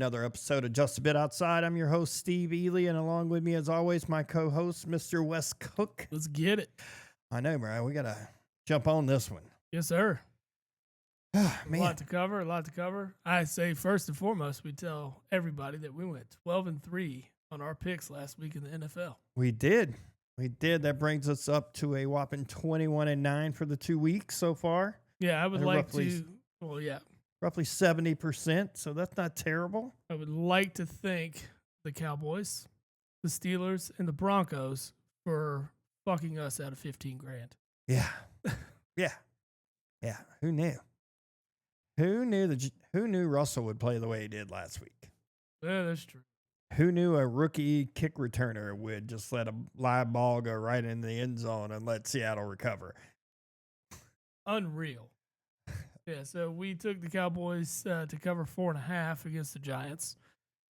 another episode of Just a Bit Outside. I'm your host, Steve Ely, and along with me, as always, my co-host, Mr. Wes Cook. Let's get it. I know, bro. We got to jump on this one. Yes, sir. A Man, lot to cover. I say, first and foremost, we tell everybody that we went 12-3 on our picks last week in the NFL. we did. That brings us up to a whopping 21-9 for the 2 weeks so far. Yeah, I would And like roughly- to. Well, yeah, Roughly 70%, so that's not terrible. I would like to thank the Cowboys, the Steelers, and the Broncos for fucking us out of $15,000. Yeah. Yeah. Who knew? Who knew Russell would play the way he did last week? Yeah, that's true. Who knew a rookie kick returner would just let a live ball go right in the end zone and let Seattle recover? Unreal. Yeah, so we took the Cowboys to cover 4.5 against the Giants.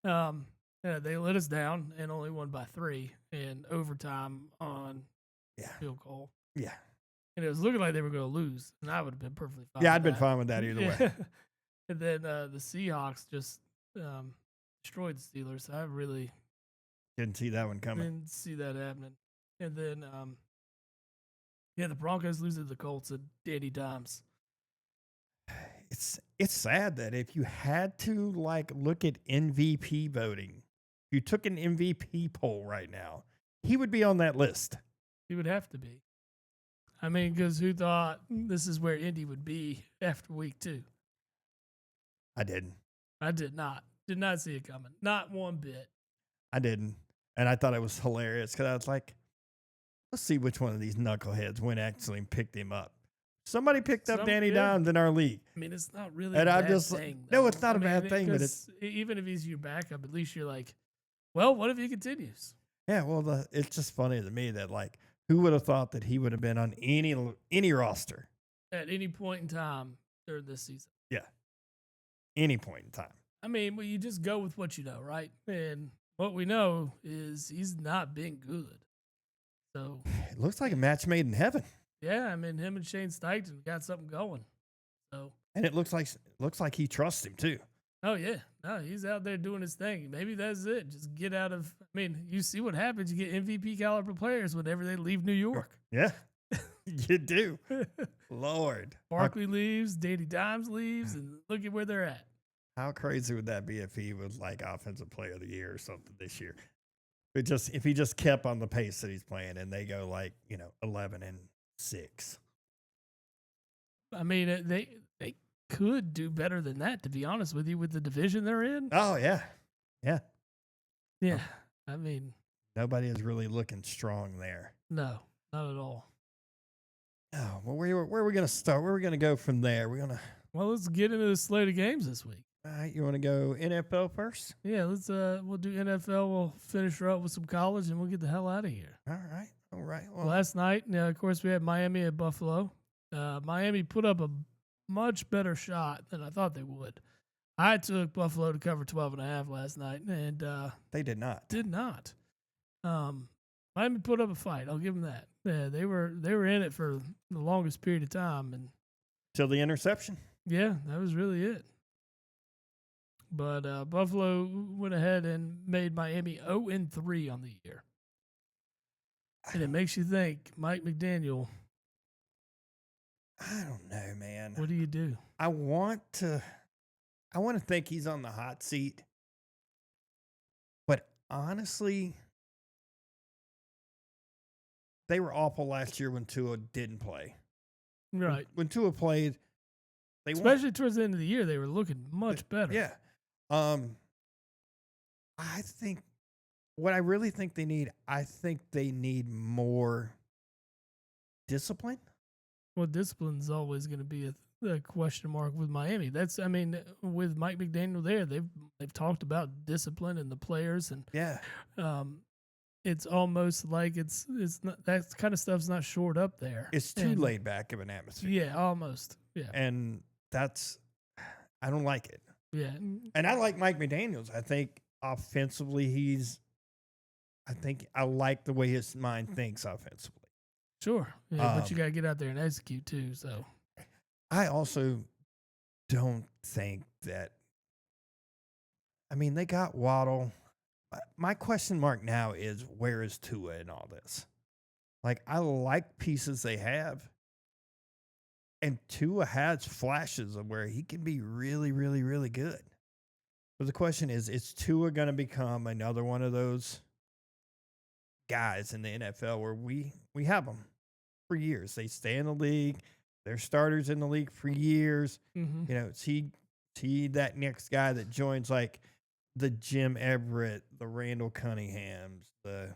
They let us down and only won by 3 in overtime on field goal. Yeah. And it was looking like they were going to lose, and I would have been perfectly fine. Yeah, with I'd been that. fine with that either way. And then the Seahawks just destroyed the Steelers. I really Didn't see that one coming. didn't see that happening. And then, the Broncos lose to the Colts at Danny Dimes. It's sad that if you had to look at MVP voting, if you took an MVP poll right now, he would be on that list. He would have to be. I mean, because who thought this is where Indy would be after week 2? I didn't. I did not. Did not see it coming. Not one bit. I didn't. And I thought it was hilarious because I was like, let's see which one of these knuckleheads went actually and picked him up. Somebody picked up Danny Dimes in our league. I mean, it's not really And a I'm bad just thing. no, though. it's not I a bad mean, thing, but 'cause even if he's your backup, at least you're like, well, what if he continues? Yeah, well, it's just funny to me that who would have thought that he would have been on any roster At any point in time during this season. any point in time? I mean, well, you just go with what you know, right? And what we know is he's not been good. So, It looks like a match made in heaven, yeah, I mean, him and Shane Steichen got something going. So, and it looks like he trusts him too. oh, yeah. No, he's out there doing his thing. Maybe that's it. Just get out of, I mean, you see what happens. You get MVP caliber players whenever they leave New York. Yeah, you do. Lord, Barkley leaves, Danny Dimes leaves, and look at where they're at. how crazy would that be if he was offensive player of the year or something this year? If he just kept on the pace that he's playing and they go 11-6. I mean, they could do better than that, to be honest with you, with the division they're in. Oh yeah. Yeah. I mean, Nobody is really looking strong there. no, not at all. Oh, well, where are we going to start? Where are we going to go from there? Well, let's get into the slate of games this week. All right, you want to go NFL first? Yeah, we'll do NFL. We'll finish her up with some college, and we'll get the hell out of here. All right. Well, Last night, of course, we had Miami at Buffalo. Miami put up a much better shot than I thought they would. I took Buffalo to cover 12.5 last night, and they did not. did not. Miami put up a fight. I'll give them that. Yeah, they were in it for the longest period of time, and Till the interception. yeah, that was really it. But Buffalo went ahead and made Miami 0-3 on the year. And it makes you think, Mike McDaniel, I don't know, man. what do you do? I want to think he's on the hot seat. But honestly, they were awful last year when Tua didn't play. Right. When Tua played, they won. Especially towards the end of the year, they were looking much better. Yeah. I think what I really think they need more discipline. Well, discipline's always going to be a question mark with Miami. With Mike McDaniel there, they've talked about discipline and the players, and Yeah. it's almost like it's not, that kind of stuff's not shored up there. It's too laid back of an atmosphere. Yeah, almost. Yeah, And I don't like it. yeah. And I like Mike McDaniels. I think offensively I like the way his mind thinks offensively. Sure. Yeah, but you got to get out there and execute too. So I also don't think that I mean, they got Waddle. My question mark now is where is Tua in all this? Like, I like pieces they have. And Tua has flashes of where he can be really, really, really good. But the question is Tua going to become another one of those guys in the NFL where we have them for years? They stay in the league. They're starters in the league for years. Mm-hmm. You know, is he that next guy that joins like the Jim Everett, the Randall Cunninghams, the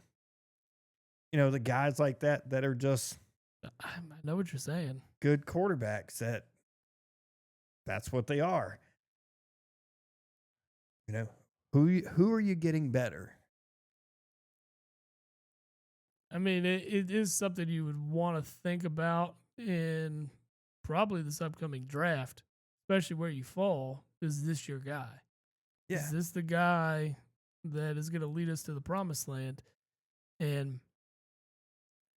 guys like that are just I know what you're saying. good quarterbacks that's what they are. You know, who are you getting better? I mean, it is something you would want to think about in probably this upcoming draft, especially where you fall. Is this your guy? Yeah. Is this the guy that is going to lead us to the promised land? And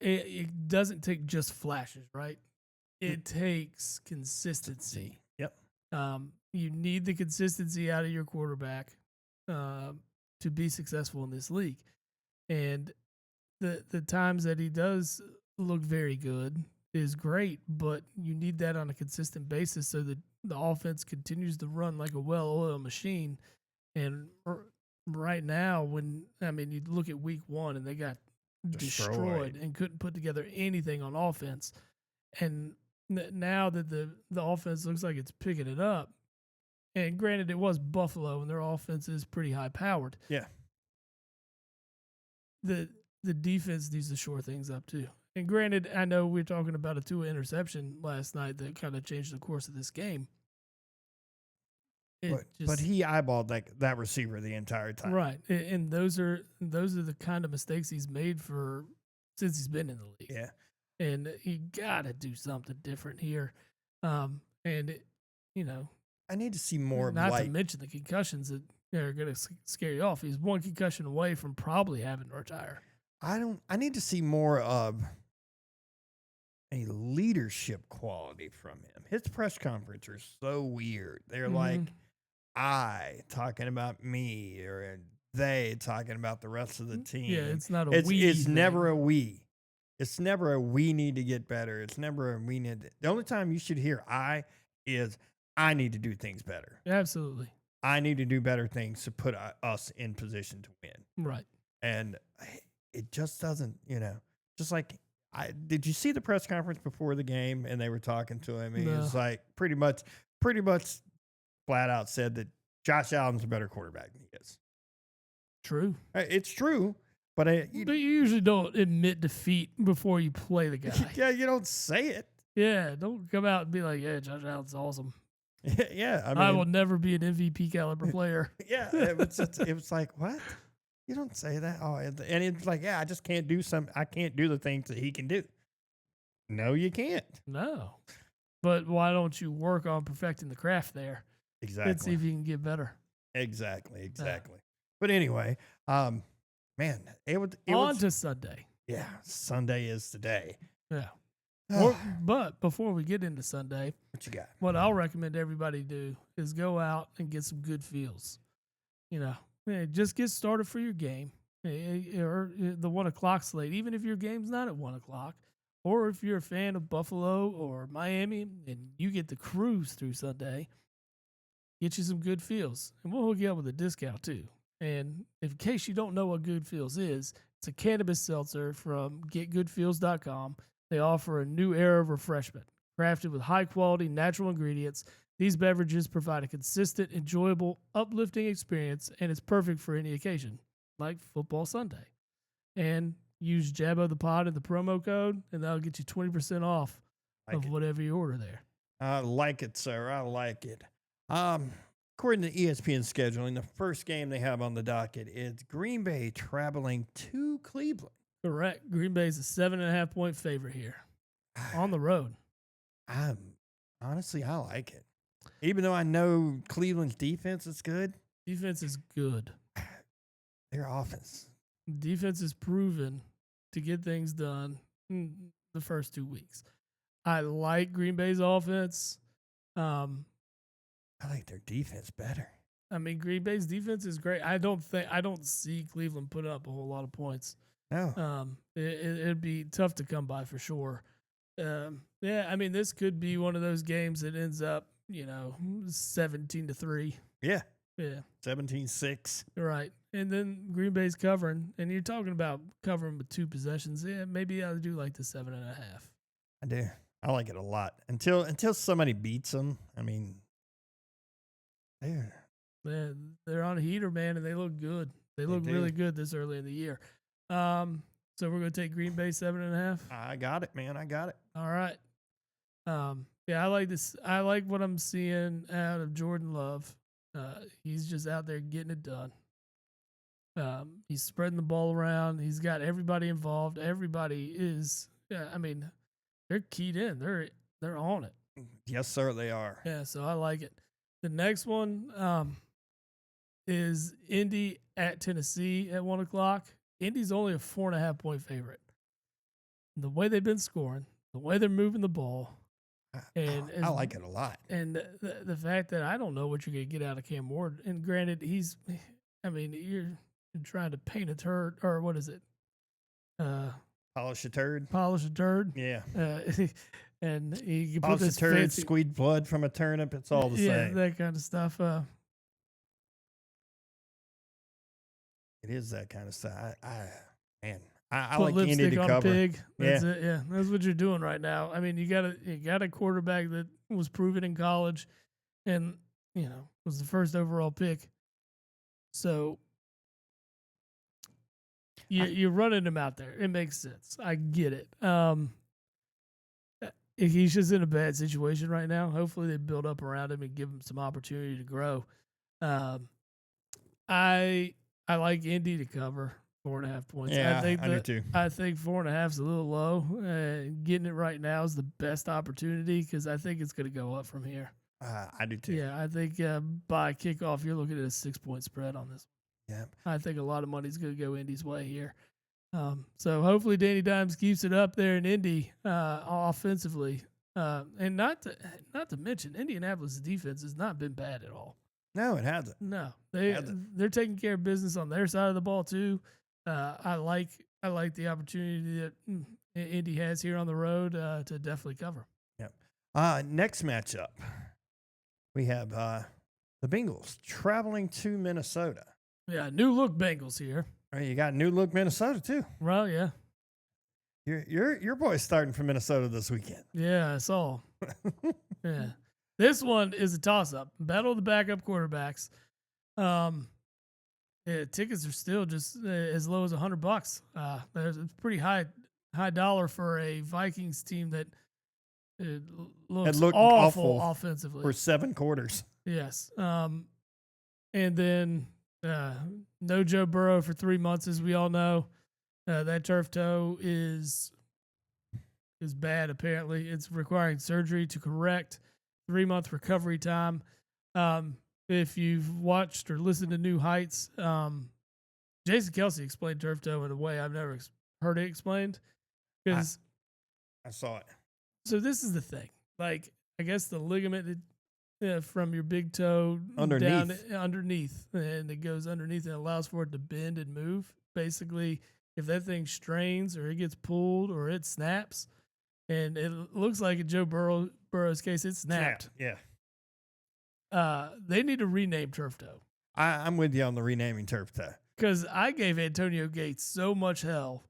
it doesn't take just flashes, right? It takes consistency. Yep. You need the consistency out of your quarterback to be successful in this league. And the times that he does look very good is great, but you need that on a consistent basis so that the offense continues to run like a well-oiled machine. And right now, you look at week 1 and they got destroyed and couldn't put together anything on offense. And now that the offense looks like it's picking it up, and granted it was Buffalo and their offense is pretty high powered. Yeah. The defense needs to shore things up too. And granted, I know we're talking about a Tua interception last night that kind of changed the course of this game. But he eyeballed that receiver the entire time. Right. And those are the kind of mistakes he's made since he's been in the league. Yeah. And you got to do something different here. I need to see more. Not to mention the concussions that are going to scare you off. He's one concussion away from probably having to retire. I need to see more of a leadership quality from him. His press conferences are so weird. They're like I talking about me or they talking about the rest of the team. Yeah, it's not a we. It's never a we. It's never a we need to get better. It's never a we need to. The only time you should hear is I need to do things better. Absolutely. I need to do better things to put us in position to win. Right. And it just doesn't, just like did you see the press conference before the game and they were talking to him? He was like pretty much flat out said that Josh Allen's a better quarterback than he is. True. It's true. But you usually don't admit defeat before you play the guy. Yeah, you don't say it. Yeah, don't come out and be like, yeah, Josh Allen's awesome. Yeah, I will never be an MVP caliber player. Yeah, it was like, what? You don't say that. Oh, and it's like, yeah, I just can't do I can't do the things that he can do. No, you can't. No. But why don't you work on perfecting the craft there? Exactly. Let's see if you can get better. Exactly. But anyway, man, it was to Sunday. Yeah, Sunday is the day. Yeah. But before we get into Sunday, what you got? What I'll recommend everybody do is go out and get some good feels. Just get started for your game or the 1 o'clock slate, even if your game's not at 1 o'clock, or if you're a fan of Buffalo or Miami and you get to cruise through Sunday, get you some good feels. And we'll hook you up with a discount too. And in case you don't know what Good Feels is, it's a cannabis seltzer from getgoodfeels.com. They offer a new era of refreshment. Crafted with high-quality natural ingredients, these beverages provide a consistent, enjoyable, uplifting experience, and it's perfect for any occasion, like Football Sunday. And use Jabba the Pod in the promo code, and that'll get you 20% off of whatever you order there. I like it, sir. I like it. According to ESPN scheduling, the first game they have on the docket is Green Bay traveling to Cleveland. Correct. Green Bay is a 7.5-point favorite here on the road. Honestly, I like it. Even though I know Cleveland's defense is good. Defense is good. Their offense. Defense is proven to get things done in the first 2 weeks. I like Green Bay's offense. I like their defense better. I mean, Green Bay's defense is great. I don't see Cleveland putting up a whole lot of points. No. It'd be tough to come by for sure. Yeah, I mean, this could be one of those games that ends up, 17-3. Yeah. Yeah, 17-6. right. And then Green Bay's covering, and you're talking about covering with 2 possessions. Yeah, maybe I'll do like the 7.5. I do. I like it a lot. Until somebody beats them. I mean, they're on a heater, man, and they look good. They look really good this early in the year. So we're gonna take Green Bay 7.5. I got it, man. I got it. All right. Yeah, I like this. I like what I'm seeing out of Jordan Love. He's just out there getting it done. He's spreading the ball around. He's got everybody involved. Everybody is. Yeah, I mean, they're keyed in. They're on it. Yes, sir. They are. Yeah, so I like it. The next one is Indy at Tennessee at 1:00. Indy's only a 4.5 point favorite. The way they've been scoring, the way they're moving the ball, and I like it a lot. And the fact that I don't know what you're going to get out of Cam Ward. And granted, you're trying to paint a turd, or what is it? Polish a turd. Polish a turd. Yeah. And you can Polish put this a turd, fancy, squeeze blood from a turnip. It's all the same. that kind of stuff. It is that kind of stuff. I Put like lipstick Indy to on cover. a pig. That's it. Yeah, that's what you're doing right now. I mean, you got a quarterback that was proven in college, and was the first overall pick. So you're running him out there. It makes sense. I get it. He's just in a bad situation right now. Hopefully, they build up around him and give him some opportunity to grow. I like Indy to cover 4.5 points. Yeah, I do too. I think 4.5 is a little low. Getting it right now is the best opportunity because I think it's going to go up from here. I do too. Yeah, I think by kickoff, you're looking at a 6-point spread on this. Yeah, I think a lot of money's going to go Indy's way here. So hopefully Danny Dimes keeps it up there in Indy offensively. And not to mention, Indianapolis' defense has not been bad at all. No, it hasn't. No, they're taking care of business on their side of the ball too. I like the opportunity that Indy has here on the road to definitely cover. Yep. Next matchup, we have the Bengals traveling to Minnesota. Yeah, new look Bengals here. All right, you got new look Minnesota too. Well, yeah. Your boy's starting from Minnesota this weekend. Yeah, I saw. Yeah. This one is a toss-up. Battle of the backup quarterbacks. Tickets are still just as low as $100. There's a pretty high dollar for a Vikings team that looks awful offensively for 7 quarters. Yes. And then no Joe Burrow for 3 months, as we all know. That turf toe is bad. Apparently, it's requiring surgery to correct. 3-month recovery time. If you've watched or listened to New Heights, Jason Kelce explained turf toe in a way I've never heard it explained. Because I saw it. So this is the thing. Like, I guess the ligament from your big toe down underneath, and it goes underneath and allows for it to bend and move. Basically, if that thing strains or it gets pulled or it snaps, and it looks like in Joe Burrow's case, it snapped. Yeah. They need to rename turf toe. I'm with you on the renaming turf toe. Because I gave Antonio Gates so much hell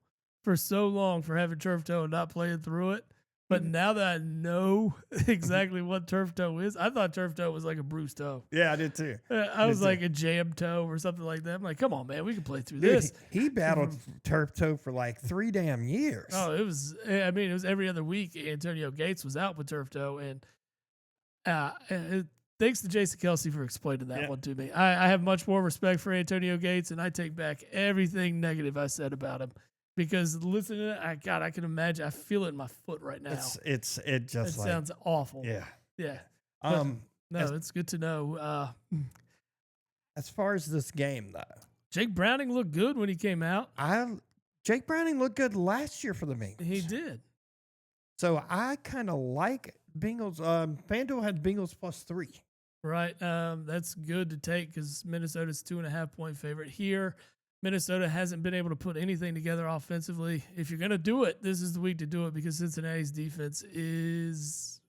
for so long for having turf toe and not playing through it. But now that I know exactly what turf toe is, I thought turf toe was like a bruised toe. Yeah, I did too. I was like a jam toe or something like that. I'm like, come on, man, we can play through this. He battled turf toe for like 3 damn years. Oh, it was every other week Antonio Gates was out with turf toe. And thanks to Jason Kelce for explaining that one to me. I have much more respect for Antonio Gates, and I take back everything negative I said about him. Because listening to it, I can imagine. I feel it in my foot right now. It sounds awful. Yeah. It's good to know. As far as this game, though, Jake Browning looked good when he came out. Jake Browning looked good last year for the Bengals. He did. So I kind of like Bengals. FanDuel had Bengals +3. right? That's good to take because Minnesota's 2.5 point favorite here. Minnesota hasn't been able to put anything together offensively. If you're going to do it, this is the week to do it because Cincinnati's defense is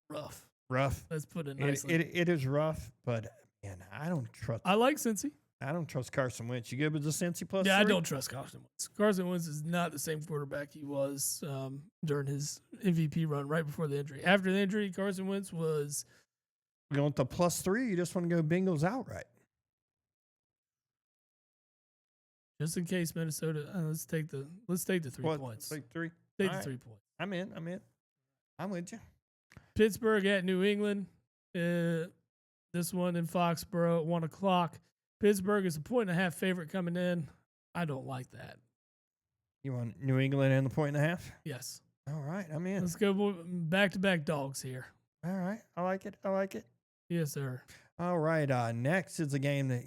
rough. Rough. Let's put it It, nicely. it is rough, but man, I don't trust. I like Cincy. I don't trust Carson Wentz. You good with the Cincy plus? Yeah, I 3? don't trust Carson Wentz. Carson Wentz is not the same quarterback he was during his MVP run right before the injury. After the injury, Carson Wentz was You want the plus 3? You just want to go Bengals outright? just in case Minnesota. Let's take the 3 points. Like 3? Take All the right. 3 points. I'm in. I'm with you. Pittsburgh at New England. This one in Foxborough at 1:00. Pittsburgh is a 1.5 favorite coming in. I don't like that. You want New England and the 1.5? Yes. All right, I'm in. Let's go back-to-back dogs here. All right, I like it. Yes, sir. All right, next is a game that,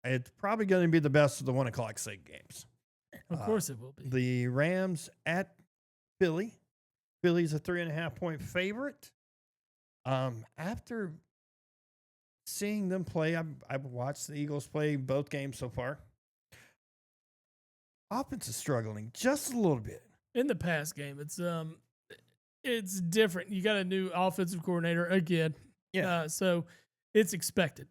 it's probably going to be the best of the 1:00 slate games. Of course it will be. The Rams at Philly. Philly's a 3.5 point favorite. After seeing them play, I've watched the Eagles play both games so far. Offense is struggling just a little bit. In the past game, it's different. You got a new offensive coordinator again. Yeah. So it's expected.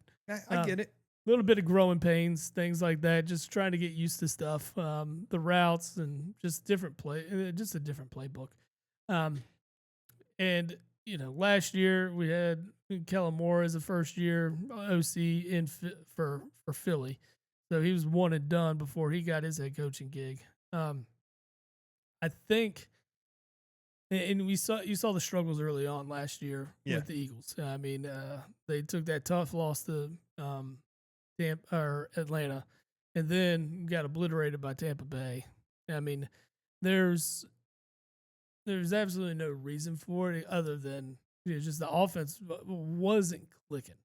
I get it. A little bit of growing pains, things like that. Just trying to get used to stuff, the routes, and just just a different playbook. And last year we had Kellen Moore as a first year OC for Philly, so he was one and done before he got his head coaching gig. I think, and you saw the struggles early on last year with the Eagles. I mean, they took that tough loss to Atlanta, and then got obliterated by Tampa Bay. I mean, there's absolutely no reason for it other than just the offense wasn't clicking.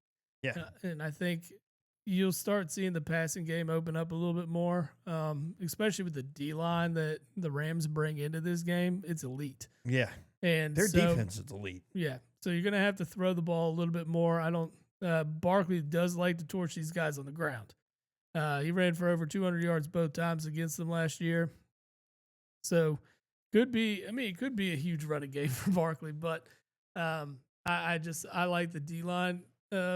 Yeah, and I think you'll start seeing the passing game open up a little bit more, especially with the D line that the Rams bring into this game. It's elite. Yeah, and their defense is elite. Yeah, so you're gonna have to throw the ball a little bit more. I don't. Barkley does like to torch these guys on the ground. He ran for over 200 yards both times against them last year. So it could be a huge running game for Barkley, but I like the D line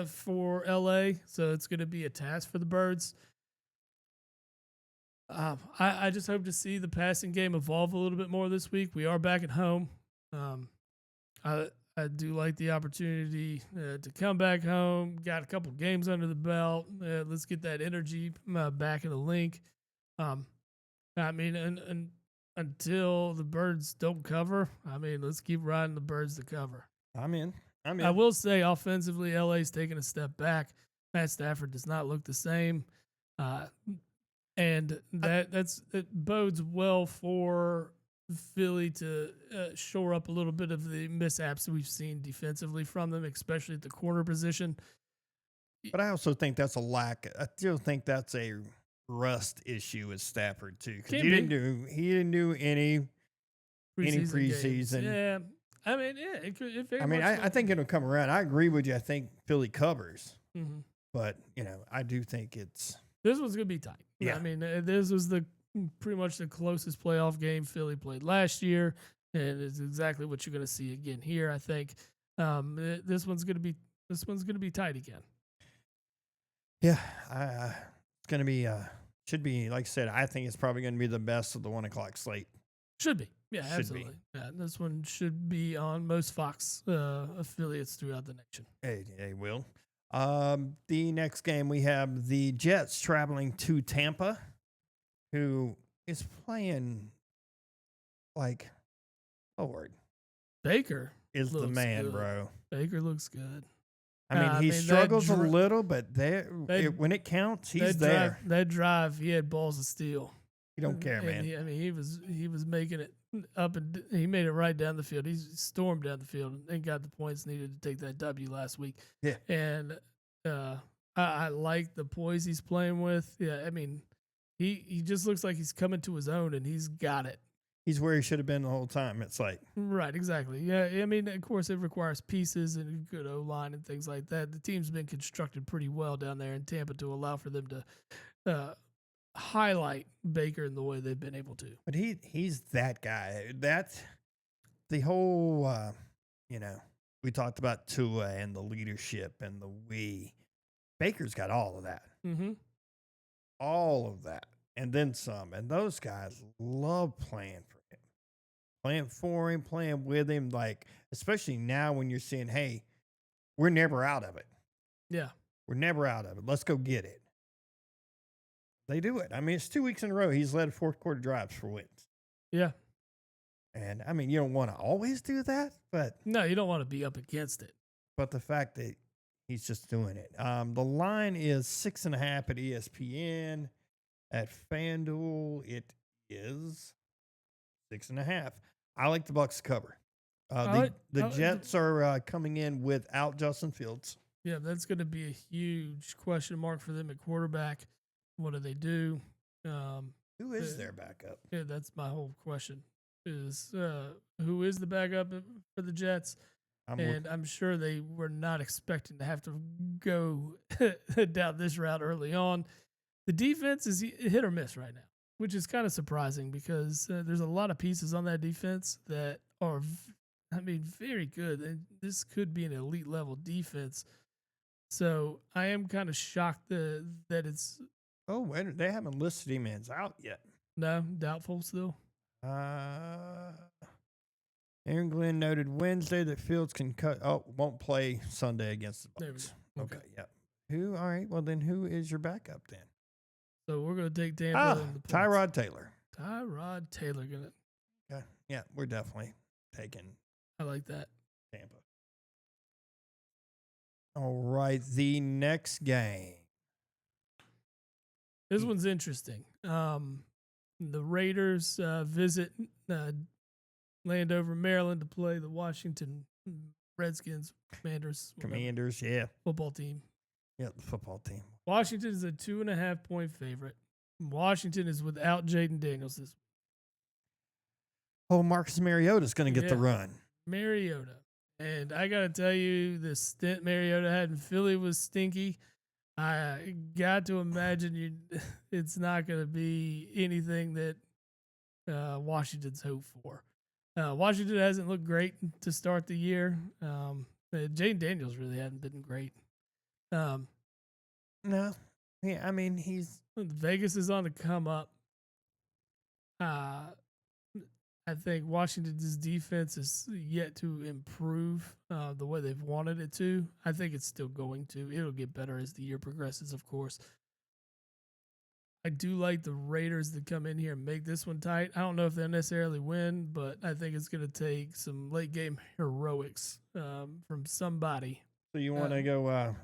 for LA, so it's going to be a task for the Birds. I just hope to see the passing game evolve a little bit more this week. We are back at home. I do like the opportunity to come back home. Got a couple games under the belt. Let's get that energy back in the link. I mean, and until the Birds don't cover, I mean, let's keep riding the Birds to cover. I'm in. I will say offensively, LA's taking a step back. Matt Stafford does not look the same. And it bodes well for Philly to shore up a little bit of the mishaps we've seen defensively from them, especially at the corner position. But I also think that's a lack. I still think that's a rust issue with Stafford too, because he didn't do any preseason. Yeah, I mean, yeah, it could. I think it'll come around. I agree with you. I think Philly covers, mm-hmm. but I do think this one's gonna be tight. Yeah, I mean, this was pretty much the closest playoff game Philly played last year, and it's exactly what you're gonna see again here. I think this one's gonna be tight again. Yeah, it's gonna be should be, like I said. I think it's probably gonna be the best of the 1:00 slate. Should be. Yeah, absolutely. Yeah, this one should be on most Fox affiliates throughout the nation. Hey, Will. The next game we have the Jets traveling to Tampa, who is playing like Lord. Baker is the man, good. Bro. Baker looks good. I mean, he struggles a little, but when it counts, he's there. That drive, he had balls of steel. You don't care, man. He was making it up, and he made it right down the field. He stormed down the field and got the points needed to take that W last week. Yeah, and I like the poise he's playing with. Yeah, I mean, he just looks like he's coming to his own, and he's got it. he's where he should have been the whole time. It's like, Right, exactly. Yeah, I mean, of course, it requires pieces and a good O line and things like that. The team's been constructed pretty well down there in Tampa to allow for them to highlight Baker in the way they've been able to. but he's that guy. That's the whole, we talked about Tua and the leadership and the we. Baker's got all of that. Mm-hmm. All of that. And then some. And those guys love playing for him. Playing for him, playing with him. Like, especially now when you're saying, hey, we're never out of it. Yeah. We're never out of it. Let's go get it. They do it. I mean, it's 2 weeks in a row. He's led fourth quarter drives for wins. Yeah. And I mean, you don't want to always do that, but No, you don't want to be up against it. the fact that he's just doing it. The line is 6.5 at ESPN. At FanDuel, it is 6.5. I like the Bucks to cover. The Jets are coming in without Justin Fields. Yeah, that's going to be a huge question mark for them at quarterback. What do they do? Who is their backup? Yeah, that's my whole question. Is who is the backup for the Jets? I'm sure they were not expecting to have to go down this route early on. The defense is hit or miss right now, which is kind of surprising because there's a lot of pieces on that defense that are, very good. And this could be an elite level defense. So I am kind of shocked that it's. Oh, they haven't listed him as out yet. No, doubtful still. Aaron Glenn noted Wednesday that Fields won't play Sunday against the Bucs. Okay, yep. All right, well then who is your backup then? So we're going to take Tampa. Tyrod Taylor. Tyrod Taylor going to. Yeah, we're definitely taking. I like that. Tampa. All right, the next game. This one's interesting. The Raiders visit Landover, Maryland to play the Washington Redskins, Commanders, yeah. Football team. Yeah, the football team. Washington is a 2.5-point favorite. Washington is without Jaden Daniels this week. Oh, Marcus Mariota's going to get the run. Mariota. And I got to tell you, the stint Mariota had in Philly was stinky. I got to imagine it's not going to be anything that Washington's hoped for. Washington hasn't looked great to start the year. Jaden Daniels really hasn't been great. No. Yeah, I mean, Vegas is on the come up. I think Washington's defense is yet to improve the way they've wanted it to. I think it's still going to. It'll get better as the year progresses, of course. I do like the Raiders to come in here and make this one tight. I don't know if they'll necessarily win, but I think it's going to take some late game heroics from somebody. So you want to go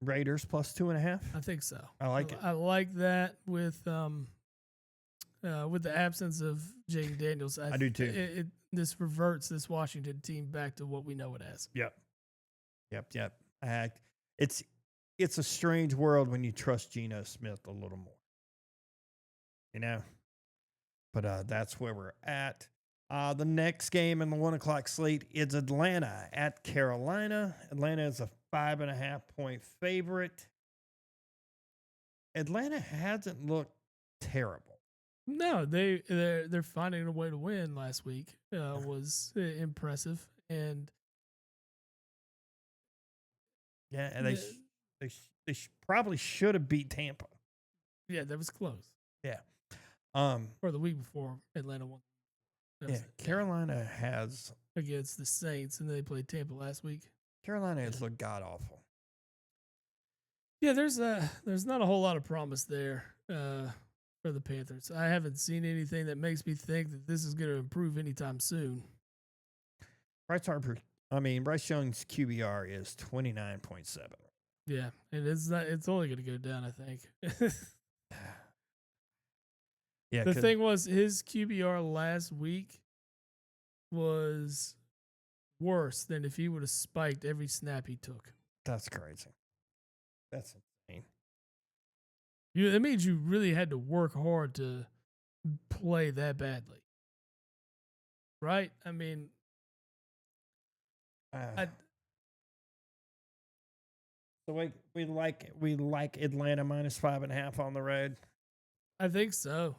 Raiders plus 2.5? I think so. I like it. I like that with the absence of Jaden Daniels. I do too. This reverts this Washington team back to what we know it as. Yep. It's a strange world when you trust Geno Smith a little more. But that's where we're at. The next game in the 1:00 slate is Atlanta at Carolina. Atlanta is a 5.5-point favorite. Atlanta hasn't looked terrible. No, they're finding a way to win. Last week was impressive, and they probably should have beat Tampa. Yeah, that was close. Yeah. Or the week before Atlanta won. Carolina has against the Saints, and they played Tampa last week. Carolina has looked god awful. Yeah, there's not a whole lot of promise there for the Panthers. I haven't seen anything that makes me think that this is going to improve anytime soon. Bryce Young's QBR is 29.7. Yeah, and it's only going to go down, I think. Yeah, the thing was, his QBR last week was worse than if he would have spiked every snap he took. That's crazy. That's insane. That means you really had to work hard to play that badly. right? I mean, Uh, I so we like Atlanta -5.5 on the road. I think so.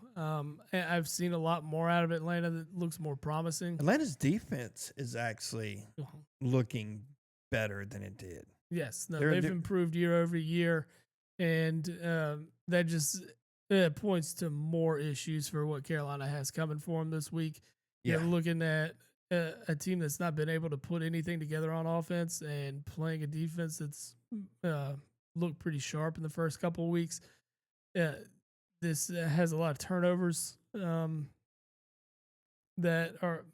I've seen a lot more out of Atlanta that looks more promising. Atlanta's defense is actually Uh-huh. looking better than it did. Yes, no, They're they've improved year over year, and that just points to more issues for what Carolina has coming for them this week. You're Yeah. looking at a team that's not been able to put anything together on offense and playing a defense that's uh, looked pretty sharp in the first couple of weeks. Uh, this has a lot of turnovers that are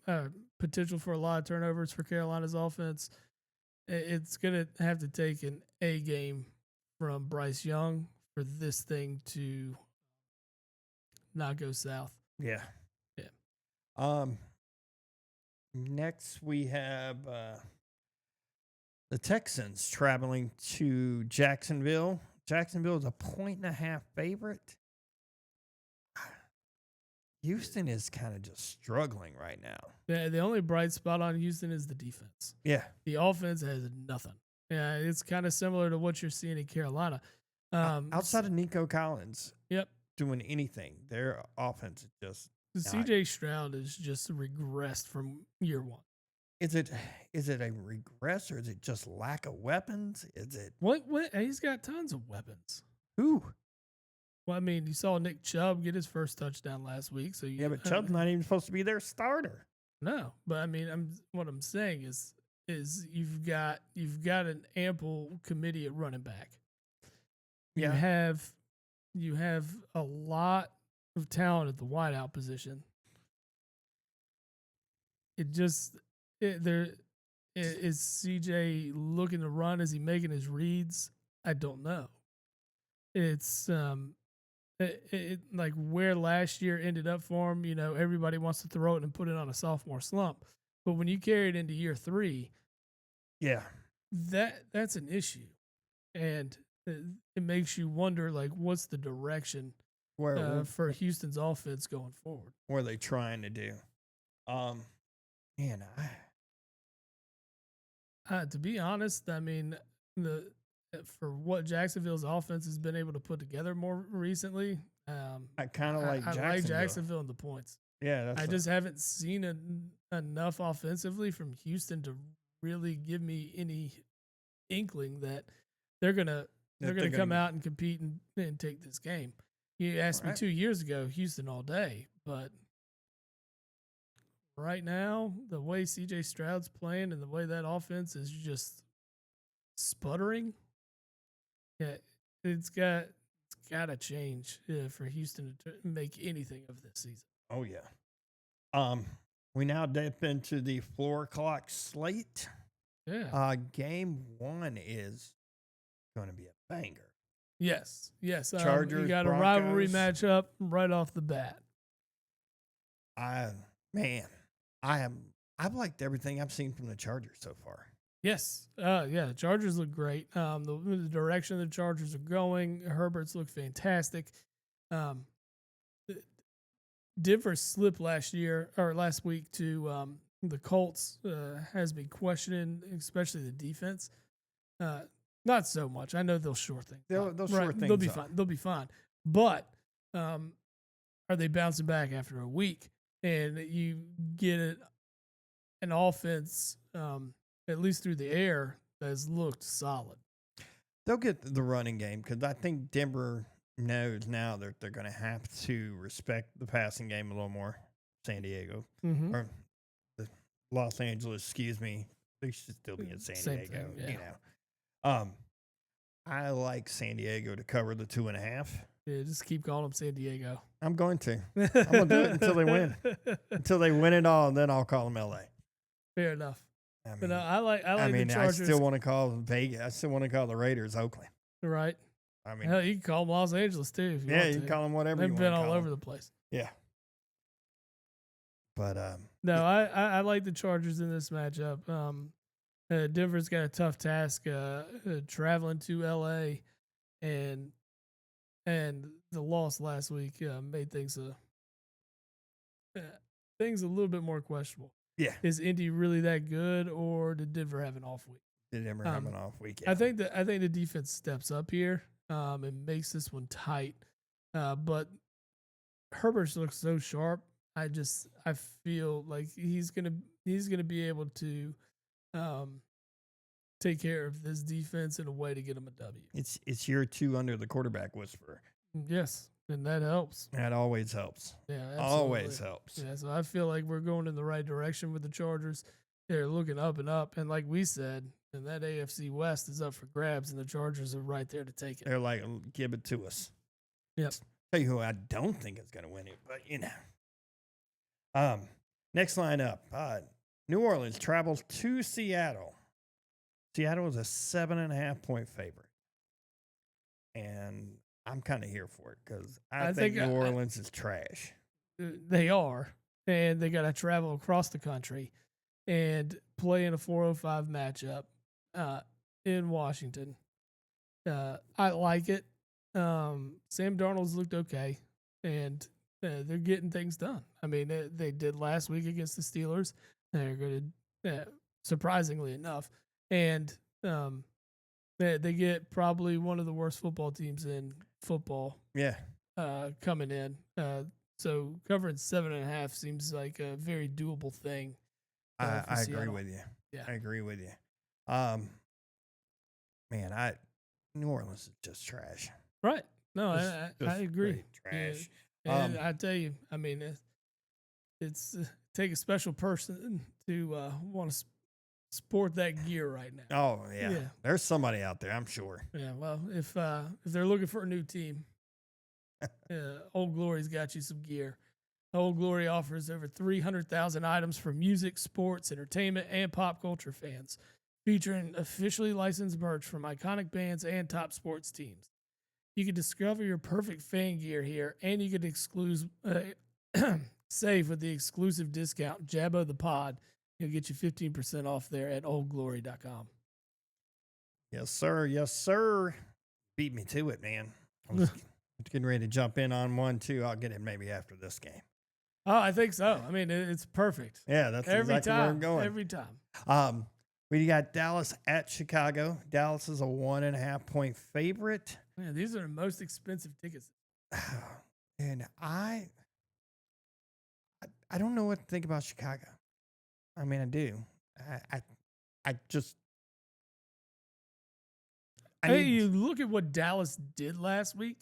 potential for a lot of turnovers for Carolina's offense. It's going to have to take an A game from Bryce Young for this thing to not go south. Yeah. Yeah. Next we have the Texans traveling to Jacksonville. Jacksonville is a 1.5 favorite. Houston is kind of just struggling right now. The only bright spot on Houston is the defense. Yeah. The offense has nothing. Yeah, it's kind of similar to what you're seeing in Carolina. Outside of Nico Collins Yep. doing anything, their offense is just CJ Stroud is just regressed from year one. Is it a regress or is it just lack of weapons? Is it What he's got tons of weapons. who? Well, I mean, you saw Nick Chubb get his first touchdown last week, so Yeah, but Chubb's not even supposed to be their starter. No, but I mean, what I'm saying is you've got an ample committee at running back. Yeah. You have a lot of talent at the wideout position. Is CJ looking to run? Is he making his reads? I don't know. It's like where last year ended up for him. You know, everybody wants to throw it and put it on a sophomore slump, but when you carry it into year 3, Yeah. that's an issue, and it makes you wonder, like, what's the direction for Houston's offense going forward? What are they trying to do? Man, To be honest, I mean, for what Jacksonville's offense has been able to put together more recently, I kind of like I Jacksonville. like Jacksonville in the points. Yeah, I just haven't seen enough offensively from Houston to really give me any inkling that they're gonna come out and compete and take this game. You asked me 2 years ago, Houston all day, but right now, the way CJ Stroud's playing and the way that offense is just sputtering, yeah, it's got to change for Houston to make anything of this season. Oh yeah. We now dip into the 4:00 slate. Yeah. Game 1 is going to be a banger. Yes. Chargers, you got a rivalry matchup right off the bat. I've liked everything I've seen from the Chargers so far. Yes. Yeah, Chargers look great. The direction the Chargers are going, Herbert's look fantastic. Denver slipped last week to the Colts. Has been questioning, especially the defense. Not so much. I know they'll shore things. They'll shore things. They'll be fine. They'll be fine. But are they bouncing back after a week? And you get an offense, at least through the air, that has looked solid. They'll get the running game because I think Denver knows now that they're going to have to respect the passing game a little more. San Diego or Los Angeles, excuse me. They should still be in San Diego. Thing, yeah. You know, I like San Diego to cover the 2.5. Yeah, just keep calling them San Diego. I'm going to. I'm going to do it until they win. Until they win it all, and then I'll call them LA. Fair enough. I mean, but I like the Chargers. I still want to call Vegas. I still want to call the Raiders Oakland. Right. I mean, hell, you can call them Los Angeles too. If you want you to. can call them whatever. They've been all over the place. Yeah. But no, I like the Chargers in this matchup. Denver's got a tough task traveling to LA, and the loss last week made things a little bit more questionable. Yeah. Is Indy really that good, or did Denver have an off week? Did ever have Um, an off week? I think the defense steps up here, and makes this one tight. But Herbert looks so sharp. I feel like he's gonna be able to um, take care of this defense in a way to get him a W. It's year 2 under the quarterback whisperer. Yes, and that helps. That always helps. Yeah, absolutely. Always helps. Yeah, so I feel like we're going in the right direction with the Chargers. They're looking up and up, and like we said, and that AFC West is up for grabs, and the Chargers are right there to take it. They're like, give it to us. Yep. Tell you who I don't think is going to win it, but you know. Next lineup, New Orleans travels to Seattle. Seattle is a 7.5 point favorite, and I'm kind of here for it because I think New Orleans is trash. They are, and they got to travel across the country and play in a 405 matchup in Washington. I like it. Sam Darnold's looked okay, and they're getting things done. I mean, they did last week against the Steelers. They're going to, surprisingly enough, and they get probably one of the worst football teams in football. Yeah, coming in. So covering 7.5 seems like a very doable thing. I agree with you. Yeah, I agree with you. Man, New Orleans is just trash. Right. No, I agree. Trash. And I tell you, I mean, it's take a special person to want to sport that gear right now. Oh yeah. There's somebody out there, I'm sure. Yeah. Well, if they're looking for a new team, Old Glory's got you some gear. Old Glory offers over 300,000 items for music, sports, entertainment, and pop culture fans, featuring officially licensed merch from iconic bands and top sports teams. You can discover your perfect fan gear here, and you can save with the exclusive discount Jabbo the Pod. It'll get you 15% off there at oldglory.com. Yes, sir. Yes, sir. Beat me to it, man. I was getting ready to jump in on one, too. I'll get it maybe after this game. Oh, I think so. I mean, it's perfect. Yeah, that's every exactly time, where I'm going. Every time. We got Dallas at Chicago. Dallas is a 1.5 point favorite. Man, these are the most expensive tickets. And I don't know what to think about Chicago. I mean, I do. I just. Hey, you look at what Dallas did last week.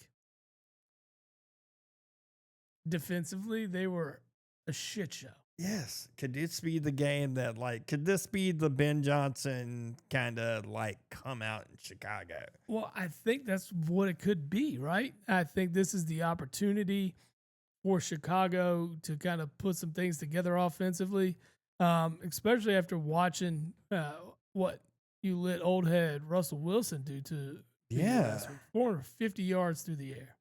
Defensively, they were a shit show. Yes. Could this be the game that, could this be the Ben Johnson kind of, come out in Chicago? Well, I think that's what it could be, right? I think this is the opportunity for Chicago to kind of put some things together offensively, especially after watching what you let old head Russell Wilson do to last week. 450 yards through the air.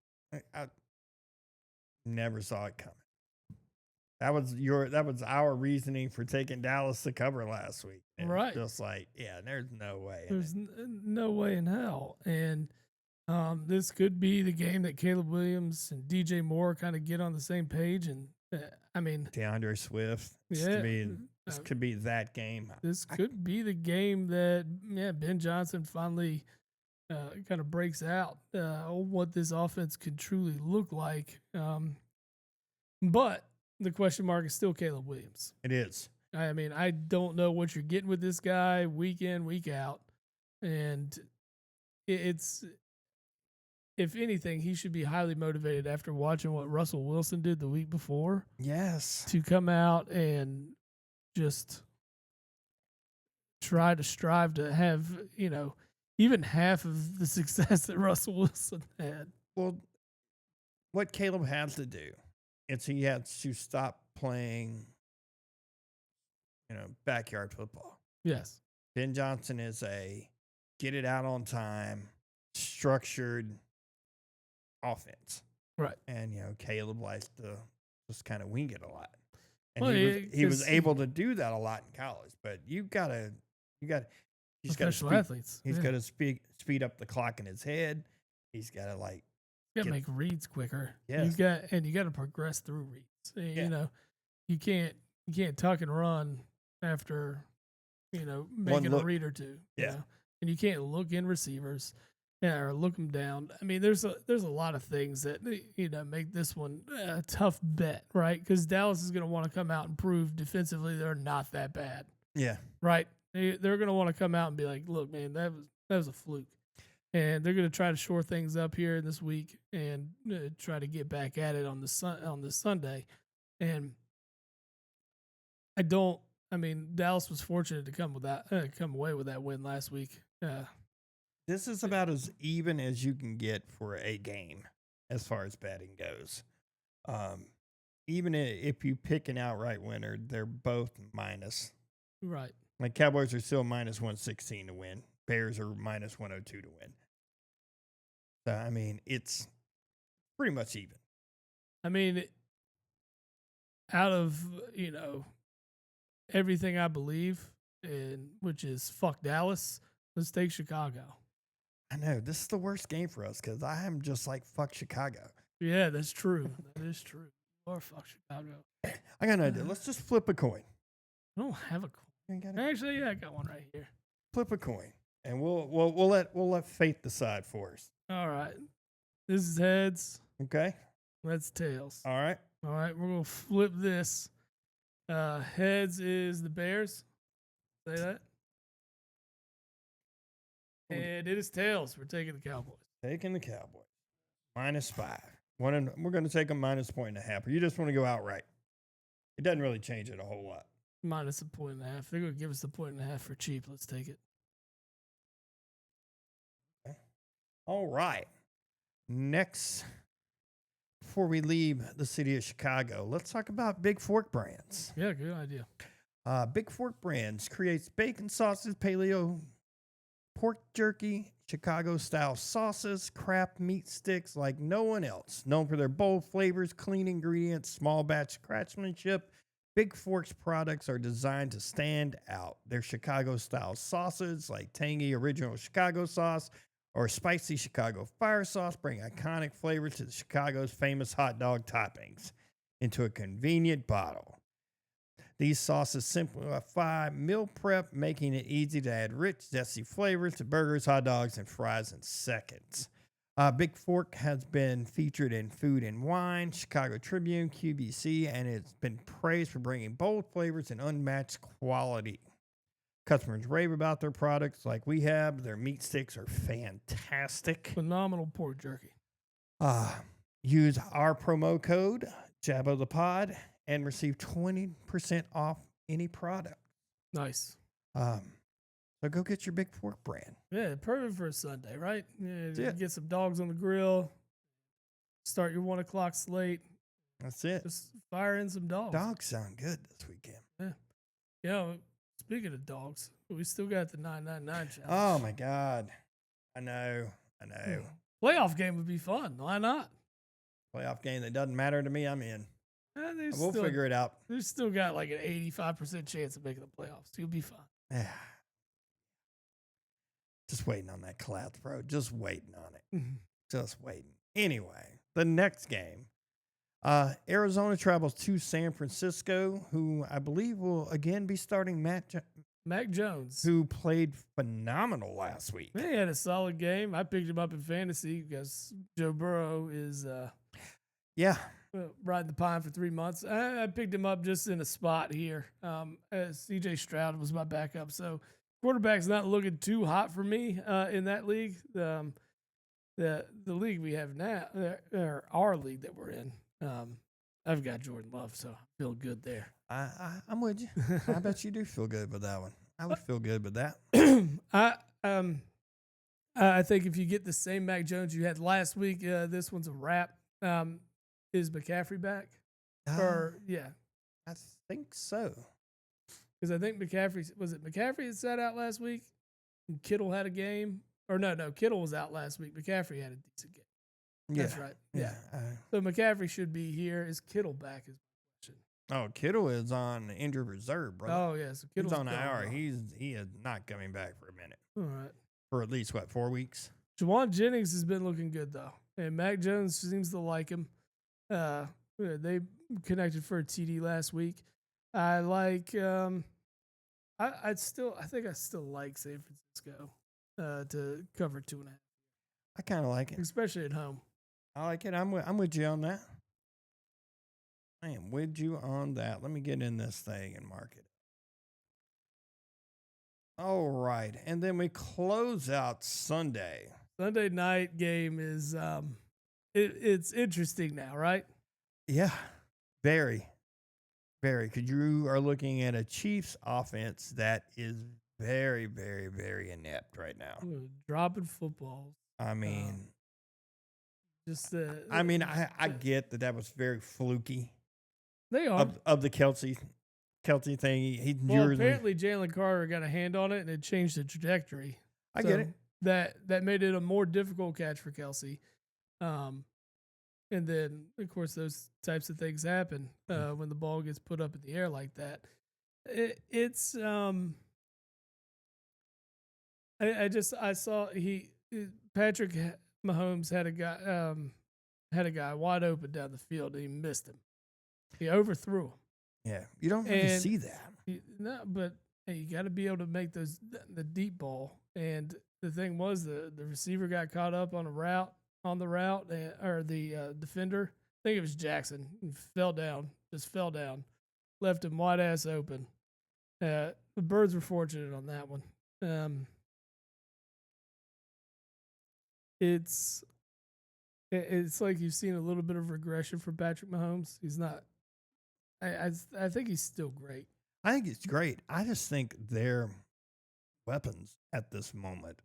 I never saw it coming. That was our reasoning for taking Dallas to cover last week. Right. Just there's no way. There's no way in hell. And this could be the game that Caleb Williams and DJ Moore kind of get on the same page. And I mean, DeAndre Swift. This could be that game. This could be the game that Ben Johnson finally kind of breaks out what this offense could truly look like. But the question mark is still Caleb Williams. It is. I mean, I don't know what you're getting with this guy week in, week out. And it's, if anything, he should be highly motivated after watching what Russell Wilson did the week before. Yes. To come out and just strive to have, even half of the success that Russell Wilson had. Well, what Caleb has to do is he has to stop playing, backyard football. Yes. Ben Johnson is a get it out on time, structured offense. Right. And, Caleb likes to just kind of wing it a lot. And well, he was able to do that a lot in college, but he's got athletes. He's got to speed up the clock in his head. He's got to make reads quicker. Yes. You got to progress through reads. You can't you can't tuck and run after One making a look. read or two. Yeah. And you can't look in receivers, or look them down. I mean, there's a lot of things that make this one a tough bet, right? Because Dallas is going to want to come out and prove defensively they're not that bad, Yeah. right? They're going to want to come out and be like, look, man, that was a fluke. And they're going to try to shore things up here this week and try to get back at it on this Sunday. And Dallas was fortunate to come away with that win last week. This is about as even as you can get for a game as far as betting goes. Even if you pick an outright winner, they're both minus. Right. Like Cowboys are still minus 116 to win. Bears are minus 102 to win. So, I mean, it's pretty much even. I mean, out of, everything I believe, which is fuck Dallas, let's take Chicago. I know. This is the worst game for us because I am just like, fuck Chicago. Yeah, that's true. That is true. Or fuck Chicago. I got an idea. Let's just flip a coin. I don't have a coin. Actually, yeah, I got one right here. Flip a coin. And we'll let fate decide for us. All right. This is heads. Okay. That's tails. All right. All right. We're going to flip this. Heads is the Bears. Say that. And it is tails. We're taking the Cowboys. Taking the Cowboys. -5. We're going to take a -1.5. Or you just want to go outright? It doesn't really change it a whole lot. -1.5. They're going to give us the 1.5 for cheap. Let's take it. Okay. All right. Next, before we leave the city of Chicago, let's talk about Big Fork Brands. Yeah, good idea. Big Fork Brands creates bacon sauces, paleo pork jerky, Chicago-style sauces, craft meat sticks like no one else. Known for their bold flavors, clean ingredients, small batch craftsmanship, Big Fork's products are designed to stand out. Their Chicago-style sauces like tangy original Chicago sauce or spicy Chicago fire sauce bring iconic flavors to Chicago's famous hot dog toppings into a convenient bottle. These sauces simplify meal prep, making it easy to add rich, zesty flavors to burgers, hot dogs, and fries in seconds. Big Fork has been featured in Food and Wine, Chicago Tribune, QVC, and it's been praised for bringing bold flavors and unmatched quality. Customers rave about their products like we have. Their meat sticks are fantastic. Phenomenal pork jerky. Use our promo code, JabboThePod, and receive 20% off any product. Nice. So go get your Big Fork brand. Yeah, perfect for a Sunday, right? Yeah, get some dogs on the grill. Start your 1 o'clock slate. That's it. Just fire in some dogs. Dogs sound good this weekend. Yeah. Speaking of dogs, we still got the 999 challenge. Oh my God. I know. Playoff game would be fun. Why not? Playoff game that doesn't matter to me, I'm in. We'll still, figure it out. There's still got like an 85% chance of making the playoffs. You'll be fine. Yeah. Just waiting on that cloud throw. Just waiting on it. Just waiting. Anyway, the next game. Arizona travels to San Francisco, who I believe will again be starting Mac Jones, who played phenomenal last week. He had a solid game. I picked him up in fantasy because Joe Burrow is riding the pine for 3 months. I picked him up just in a spot here. CJ Stroud was my backup, so quarterback's not looking too hot for me in that league. The league we have now, or our league that we're in. I've got Jordan Love, so I feel good there. I'm with you. I bet you do feel good with that one. I would feel good with that. I think if you get the same Mac Jones you had last week, this one's a wrap. Is McCaffrey back? I think so. Because I think McCaffrey that sat out last week? And Kittle had a game? Or no, Kittle was out last week. McCaffrey had a decent game. That's right. Yeah. So McCaffrey should be here. Is Kittle back? Is my question. Oh, Kittle is on injured reserve, brother. Oh, yeah. So Kittle's on gone. IR. He is not coming back for a minute. All right. For at least, 4 weeks? Juwan Jennings has been looking good, though. And Mac Jones seems to like him. They connected for a TD last week. I like. I think I still like San Francisco to cover 2.5, I kind of like it. especially at home. I like it. I'm with you on that. I am with you on that. Let me get in this thing and mark it. All right, and then we close out Sunday. Sunday night game is it's interesting now, right? Yeah, very, very. Because you are looking at a Chiefs offense that is very, very, very inept right now. Dropping footballs. I mean, Just I get that was very fluky they are. of the Kelsey thing. He Well, apparently Jalen Carter got a hand on it and it changed the trajectory. I get it. That made it a more difficult catch for Kelsey. And then of course those types of things happen when the ball gets put up in the air like that. It's I saw Patrick Mahomes had a guy wide open down the field and he missed him. He overthrew him. Yeah, you don't really see that. No, but hey, you got to be able to make the deep ball. And the thing was, the receiver got caught up on the route, or the defender. I think it was Jackson. He fell down, left him wide ass open. The Birds were fortunate on that one. It's like you've seen a little bit of regression from Patrick Mahomes. He's not. I think he's still great. I think it's great. I just think their weapons at this moment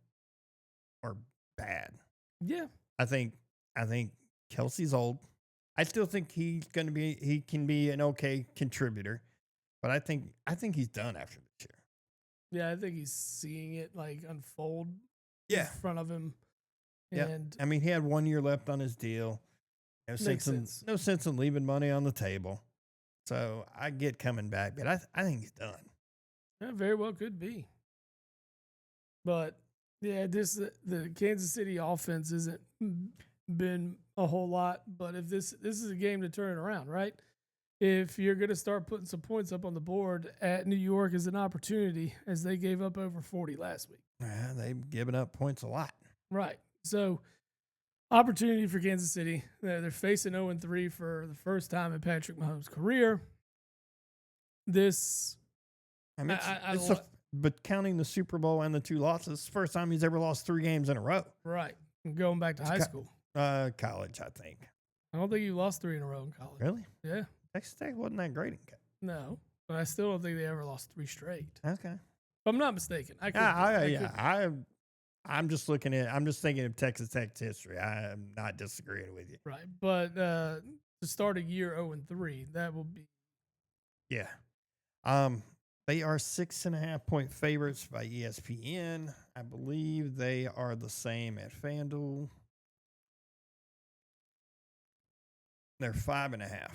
are bad. Yeah. I think Kelsey's old. I still think he can be an okay contributor, but I think he's done after this year. Yeah, I think he's seeing it like unfold in front of him. Yeah. And I mean, he had 1 year left on his deal. No sense in leaving money on the table. So I get coming back, but I think he's done. Yeah, very well could be. But yeah, the Kansas City offense hasn't been a whole lot. But if this is a game to turn it around, right? If you're going to start putting some points up on the board at New York as an opportunity, as they gave up over 40 last week. Yeah, they've given up points a lot. Right. So opportunity for Kansas City. They're facing 0-3 for the first time in Patrick Mahomes' career. But counting the Super Bowl and the 2 losses, it's the first time he's ever lost 3 games in a row. Right. And going back to high school. College, I think. I don't think you lost 3 in a row in college. Really? Yeah. Texas Tech wasn't that great in college. No, but I still don't think they ever lost 3 straight. Okay. If I'm not mistaken. I'm just thinking of Texas Tech's history. I am not disagreeing with you. Right. But to start a year 0-3, that will be. Yeah. They are 6.5 point favorites by ESPN. I believe they are the same at FanDuel. They're 5.5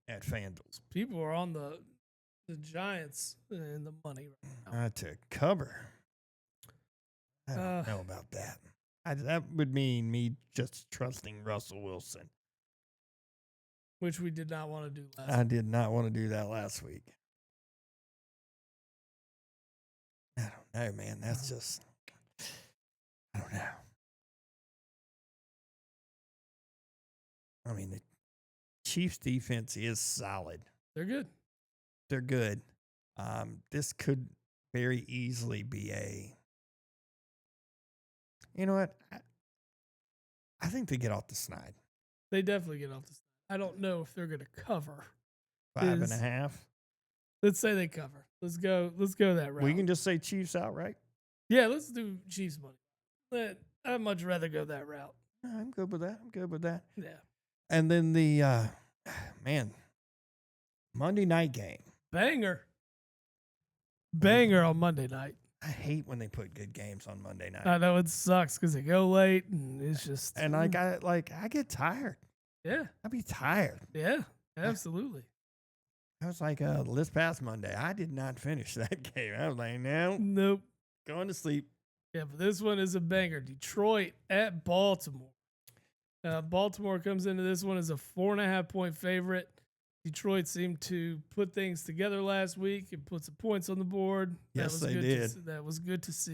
at FanDuel. People are on the Giants in the money right now. To cover. I don't know about that. That would mean me just trusting Russell Wilson. Which we did not want to do last week. I did not want to do that last week. I don't know, man. That's just, I don't know. I mean, the Chiefs defense is solid. They're good. They're good. This could very easily be you know what? I think they get off the snide. They definitely get off the snide. I don't know if they're going to cover. 5.5. Let's say they cover. Let's go that route. We can just say Chiefs outright. Yeah, let's do Chiefs money. I'd much rather go that route. I'm good with that. Yeah. And then the Monday night game. Banger on Monday night. I hate when they put good games on Monday night. I know it sucks because they go late and it's just. And I get tired. Yeah. I'd be tired. Yeah, absolutely. I was like, this past Monday, I did not finish that game. I was like, no. Nope. Going to sleep. Yeah, but this one is a banger. Detroit at Baltimore. Baltimore comes into this one as a 4.5 point favorite. Detroit seemed to put things together last week and put some points on the board. Yes, they good did. That was good to see.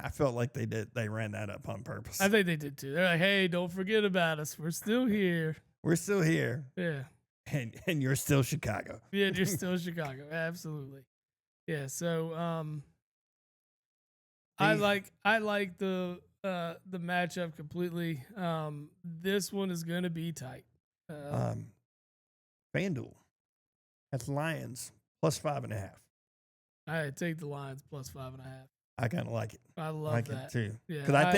I felt like they did. They ran that up on purpose. I think they did too. They're like, hey, don't forget about us. We're still here. We're still here, Yeah. and you're still Chicago. Yeah, you're still Chicago. Absolutely. Yeah. So I like the matchup completely. This one is gonna be tight. FanDuel. That's Lions plus 5.5. I take the Lions plus 5.5. I kind of like it. I love like that it too. Yeah, Because I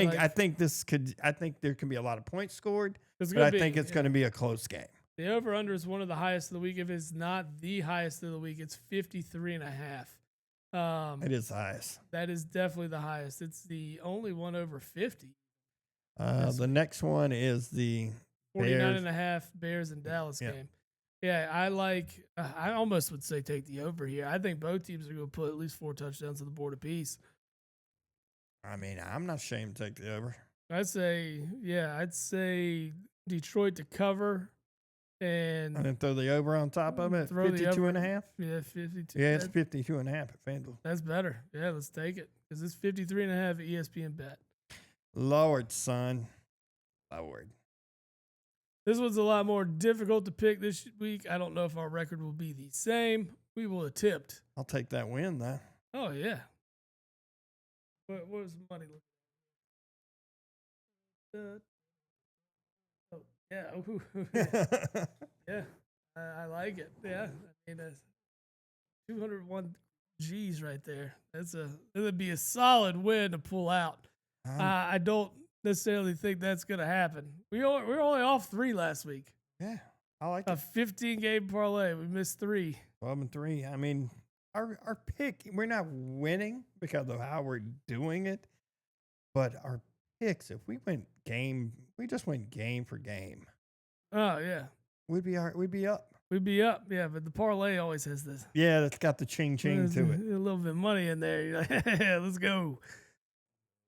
think there can be a lot of points scored, but I think it's going to be a close game. The over under is one of the highest of the week. If it's not the highest of the week, it's 53.5. It is the highest. That is definitely the highest. It's the only one over 50. The next one is the 49.5 Bears and Dallas game. Yeah, I almost would say take the over here. I think both teams are going to put at least 4 touchdowns on the board apiece. I mean, I'm not ashamed to take the over. I'd say Detroit to cover and then throw the over on top of it. 52.5. Yeah, 52. Yeah, it's 52.5 at FanDuel. That's better. Yeah, let's take it because it's 53.5 at ESPN Bet. Lord, son, Lord. This one's a lot more difficult to pick this week. I don't know if our record will be the same. We will attempt. I'll take that win, though. Oh, yeah. What was the money looking? Oh, yeah. Yeah. I like it. Yeah. I mean, that's 201 G's right there. It'd be a solid win to pull out. I don't necessarily think that's going to happen. We were only off 3 last week. Yeah. I like a it. 15-game parlay. We missed 3. 12-3. I mean, our pick, we're not winning because of how we're doing it, but our picks, if we just went game for game. Oh yeah, we'd be up. We'd be up, yeah. But the parlay always has this. Yeah, that's got the ching to it. A little bit of money in there. You're like, yeah, let's go.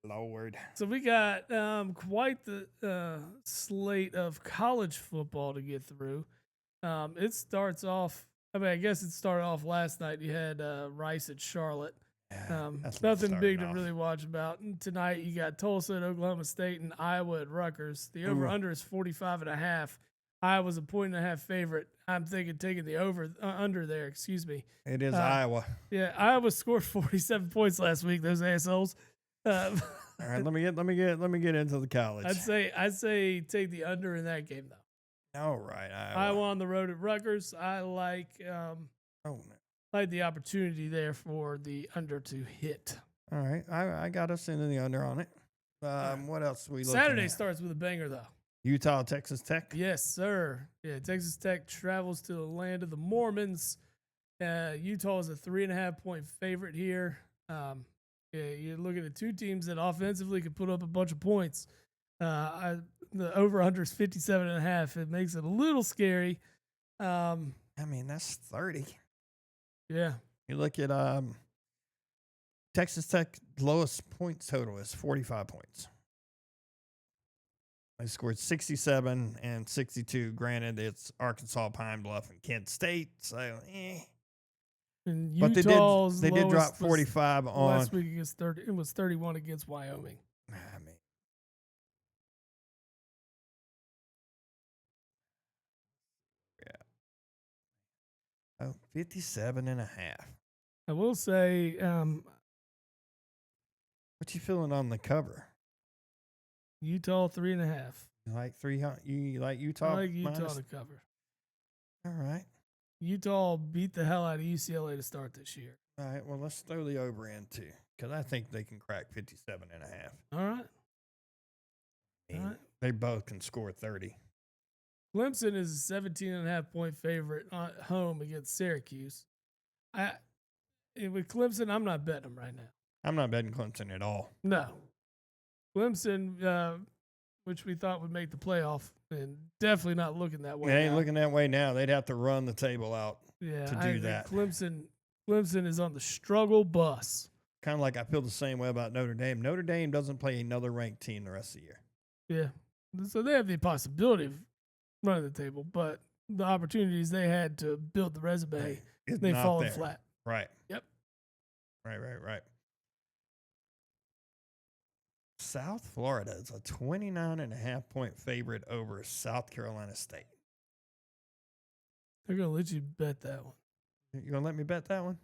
Lord. So we got quite the slate of college football to get through. It starts off. I mean, I guess it started off last night. You had Rice at Charlotte. Nothing big to really watch about. And tonight you got Tulsa at Oklahoma State and Iowa at Rutgers. The over-under is 45.5. Iowa's a 1.5 favorite. I'm thinking taking the under there. Excuse me. It is Iowa. Yeah, Iowa scored 47 points last week. Those assholes. All right, let me get into the college. I'd say take the under in that game though. All right, Iowa on the road at Rutgers. I like the opportunity there for the under to hit. All right, I got us into the under on it. What else we looking Saturday at? starts with a banger though. Utah, Texas Tech. Yes, sir. Yeah, Texas Tech travels to the land of the Mormons. Utah is a 3.5-point favorite here. Yeah, you're looking at 2 teams that offensively could put up a bunch of points. The over-under is 57.5. It makes it a little scary. I mean, that's 30. Yeah. You look at Texas Tech lowest points total is 45 points. They scored 67 and 62. Granted, it's Arkansas, Pine Bluff, and Kent State, so And but Utah's they did drop lowest 45 on last week against 30. It was 31 against Wyoming. I mean, yeah. Oh, 57.5. I will say, What you feeling on the cover? Utah 3.5. You like 300? You like Utah? I like Utah minus? to cover. All right. Utah beat the hell out of UCLA to start this year. All right. Well, let's throw the over in too, because I think they can crack 57.5. All right. I mean, they both can score 30. Clemson is a 17.5-point favorite at home against Syracuse. With Clemson, I'm not betting them right now. I'm not betting Clemson at all. No. Clemson, which we thought would make the playoff, and definitely not looking that way. They ain't looking that way now. They'd have to run the table out to do that. Clemson is on the struggle bus. Kind of like I feel the same way about Notre Dame. Notre Dame doesn't play another ranked team the rest of the year. Yeah. So they have the possibility of running the table, but the opportunities they had to build the resume, It's they not fallen there. flat. Right. Yep. Right. South Florida is a 29.5 point favorite over South Carolina State. They're gonna let you bet that one. You gonna let me bet that one?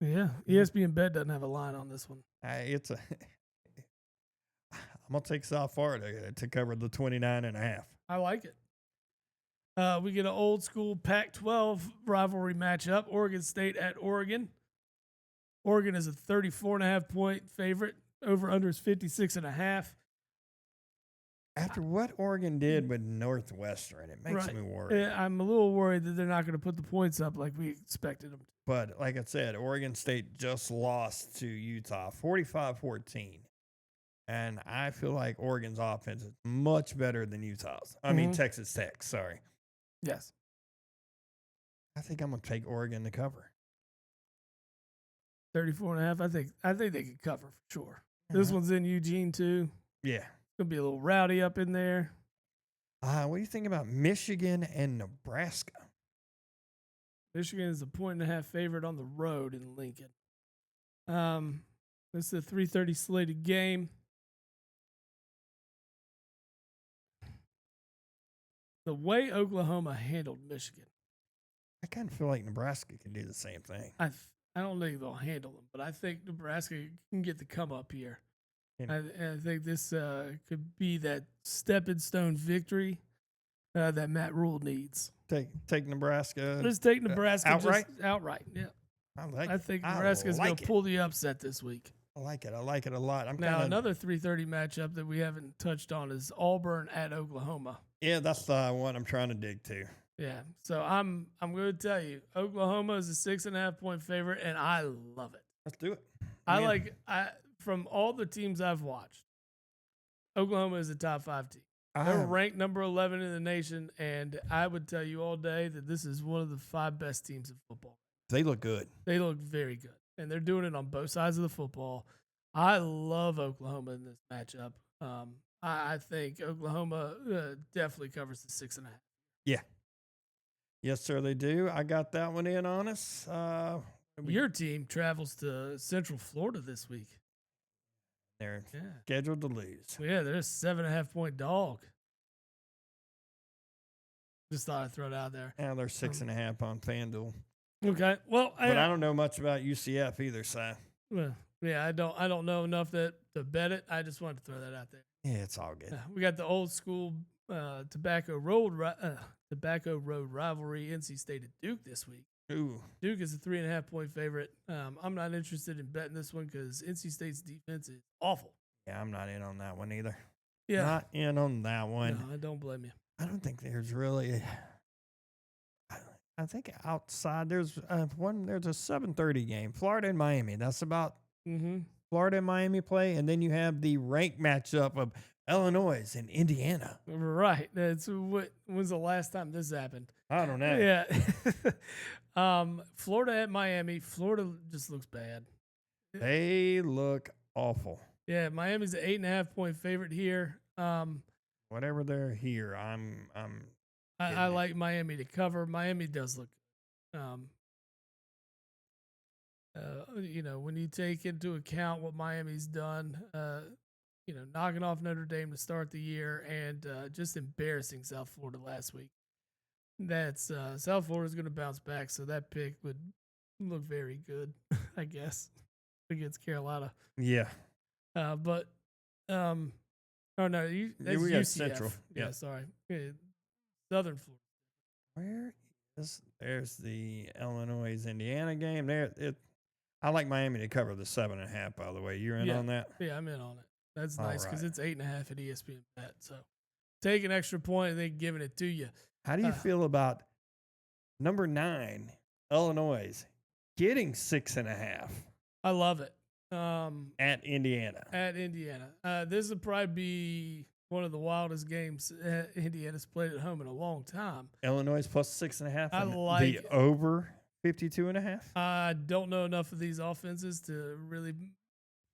Yeah, ESPN Bet doesn't have a line on this one. It's a. I'm gonna take South Florida to cover the 29.5. I like it. We get an old school Pac-12 rivalry matchup: Oregon State at Oregon. Oregon is a 34.5 point favorite. Over under is 56.5. After what Oregon did with Northwestern, it makes Right. me worried. I'm a little worried that they're not going to put the points up like we expected them. But like I said, Oregon State just lost to Utah 45-14. And I feel like Oregon's offense is much better than Utah's. I mean, Mhm. Texas Tech, sorry. Yes. I think I'm going to take Oregon to cover. 34.5. I think they could cover for sure. This one's in Eugene too. Yeah. Gonna be a little rowdy up in there. What do you think about Michigan and Nebraska? Michigan is a 1.5 favorite on the road in Lincoln. This is a 3:30 slated game. The way Oklahoma handled Michigan, I kind of feel like Nebraska can do the same thing. I don't think they'll handle them, but I think Nebraska can get the come up here. And- I think this could be that stepping stone victory that Matt Rule needs. Take Nebraska. Just take Nebraska outright? Just outright. Yeah, I think Nebraska's going like to it. pull the upset this week. I like it. I like it a lot. I'm Now, kinda, another 3:30 matchup that we haven't touched on is Auburn at Oklahoma. Yeah, that's the one I'm trying to dig to. Yeah, so I'm going to tell you, Oklahoma is a 6.5 point favorite, and I love it. Let's do it. From all the teams I've watched, Oklahoma is a top 5 team. They're ranked number 11 in the nation, and I would tell you all day that this is one of the 5 best teams in football. They look good. They look very good, and they're doing it on both sides of the football. I love Oklahoma in this matchup. I think Oklahoma definitely covers the 6.5. Yeah. Yes, sir, they do. I got that one in on us. Your team travels to Central Florida this week. They're Yeah. scheduled to lose. Yeah, they're a 7.5 point dog. Just thought I'd throw it out there. Now they're 6.5 on FanDuel. Okay. Well, But I don't know much about UCF either, so well, yeah, I don't know enough to bet it. I just wanted to throw that out there. yeah, it's all good. We got the old school Tobacco Road rivalry, NC State at Duke this week. Ooh. Duke is a 3.5 point favorite. I'm not interested in betting this one because NC State's defense is awful. Yeah, I'm not in on that one either. Yeah, Not in on that one. no, I don't blame you. I don't think there's really. I think outside there's there's a 7:30 game, Florida and Miami. That's about Mm-hmm. Florida and Miami play, and then you have the ranked matchup of Illinois and Indiana. Right. When's the last time this happened? I don't know. Yeah. Florida at Miami. Florida just looks bad. They look awful. Yeah, Miami's an 8.5 point favorite here. Whatever they're here, I'm I like Miami to cover. Miami does look good. When you take into account what Miami's done, knocking off Notre Dame to start the year and just embarrassing South Florida last week. That's South Florida's going to bounce back, so that pick would look very good, I guess, against Carolina. yeah. Oh no, that's we got UCF. Central. Yeah, Yeah. sorry. Yeah, Southern Florida. Where is there's the Illinois Indiana game? I like Miami to cover the 7.5. By the way, you're in Yeah. on that. Yeah, I'm in on it. That's All nice because right. it's 8.5 at ESPN Bet. So take an extra point and then giving it to you. How do you feel about number 9 Illinois getting 6.5 I love it. at Indiana? At Indiana, this would probably be one of the wildest games Indiana's played at home in a long time. Illinois plus 6.5. I and like the it. over 52.5. I don't know enough of these offenses to really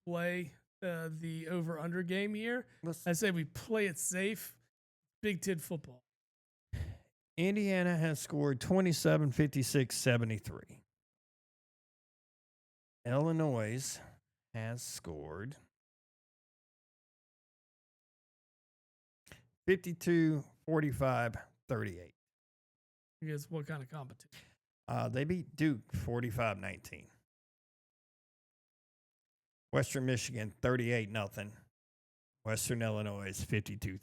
play the over/under game here. I say we play it safe. Big Ten football. Indiana has scored 27, 56, 73. Illinois has scored 52, 45, 38. I guess what kind of competition? They beat Duke 45-19. Western Michigan 38-0. Western Illinois 52-3.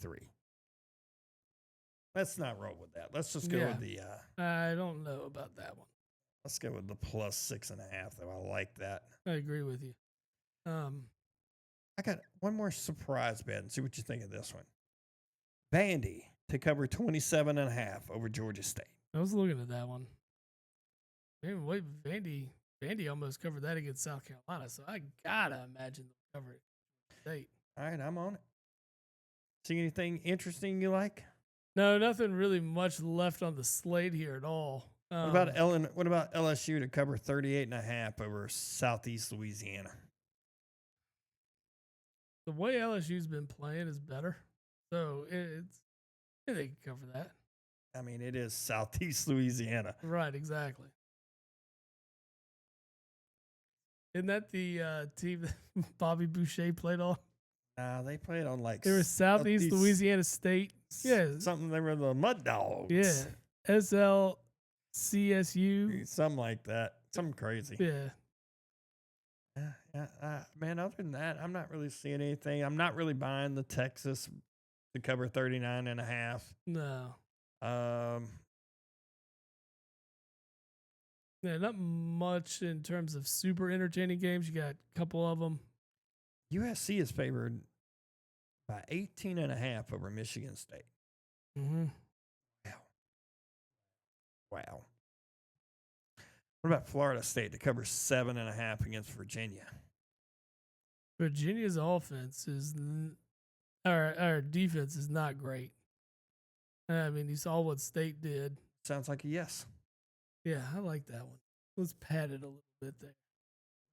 Let's not roll with that. Let's just go with the. I don't know about that one. Let's go with the plus 6.5. Though I like that. I agree with you. I got one more surprise bet and see what you think of this one. Vandy to cover 27.5 over Georgia State. I was looking at that one. Man, wait, Vandy almost covered that against South Carolina, so I gotta imagine they'll cover it. State. All right, I'm on it. See anything interesting you like? No, nothing really much left on the slate here at all. What about LSU to cover 38.5 over Southeast Louisiana? The way LSU's been playing is better, so they can cover that. I mean, it is Southeast Louisiana. Right, exactly. Isn't that the team that Bobby Boucher played on? They played on like. They were Southeast Louisiana State. Yeah. Something, they were the Mud Dogs. Yeah. SLCSU. Something like that. Something crazy. Yeah. Man, other than that, I'm not really seeing anything. I'm not really buying the Texas to cover 39.5. No. Yeah, not much in terms of super entertaining games. You got a couple of them. USC is favored by 18.5 over Michigan State. Mm-hmm. Wow. What about Florida State to cover 7.5 against Virginia? Virginia's offense is, our defense is not great. I mean, you saw what State did. Sounds like a yes. Yeah, I like that one. Let's pad it a little bit there.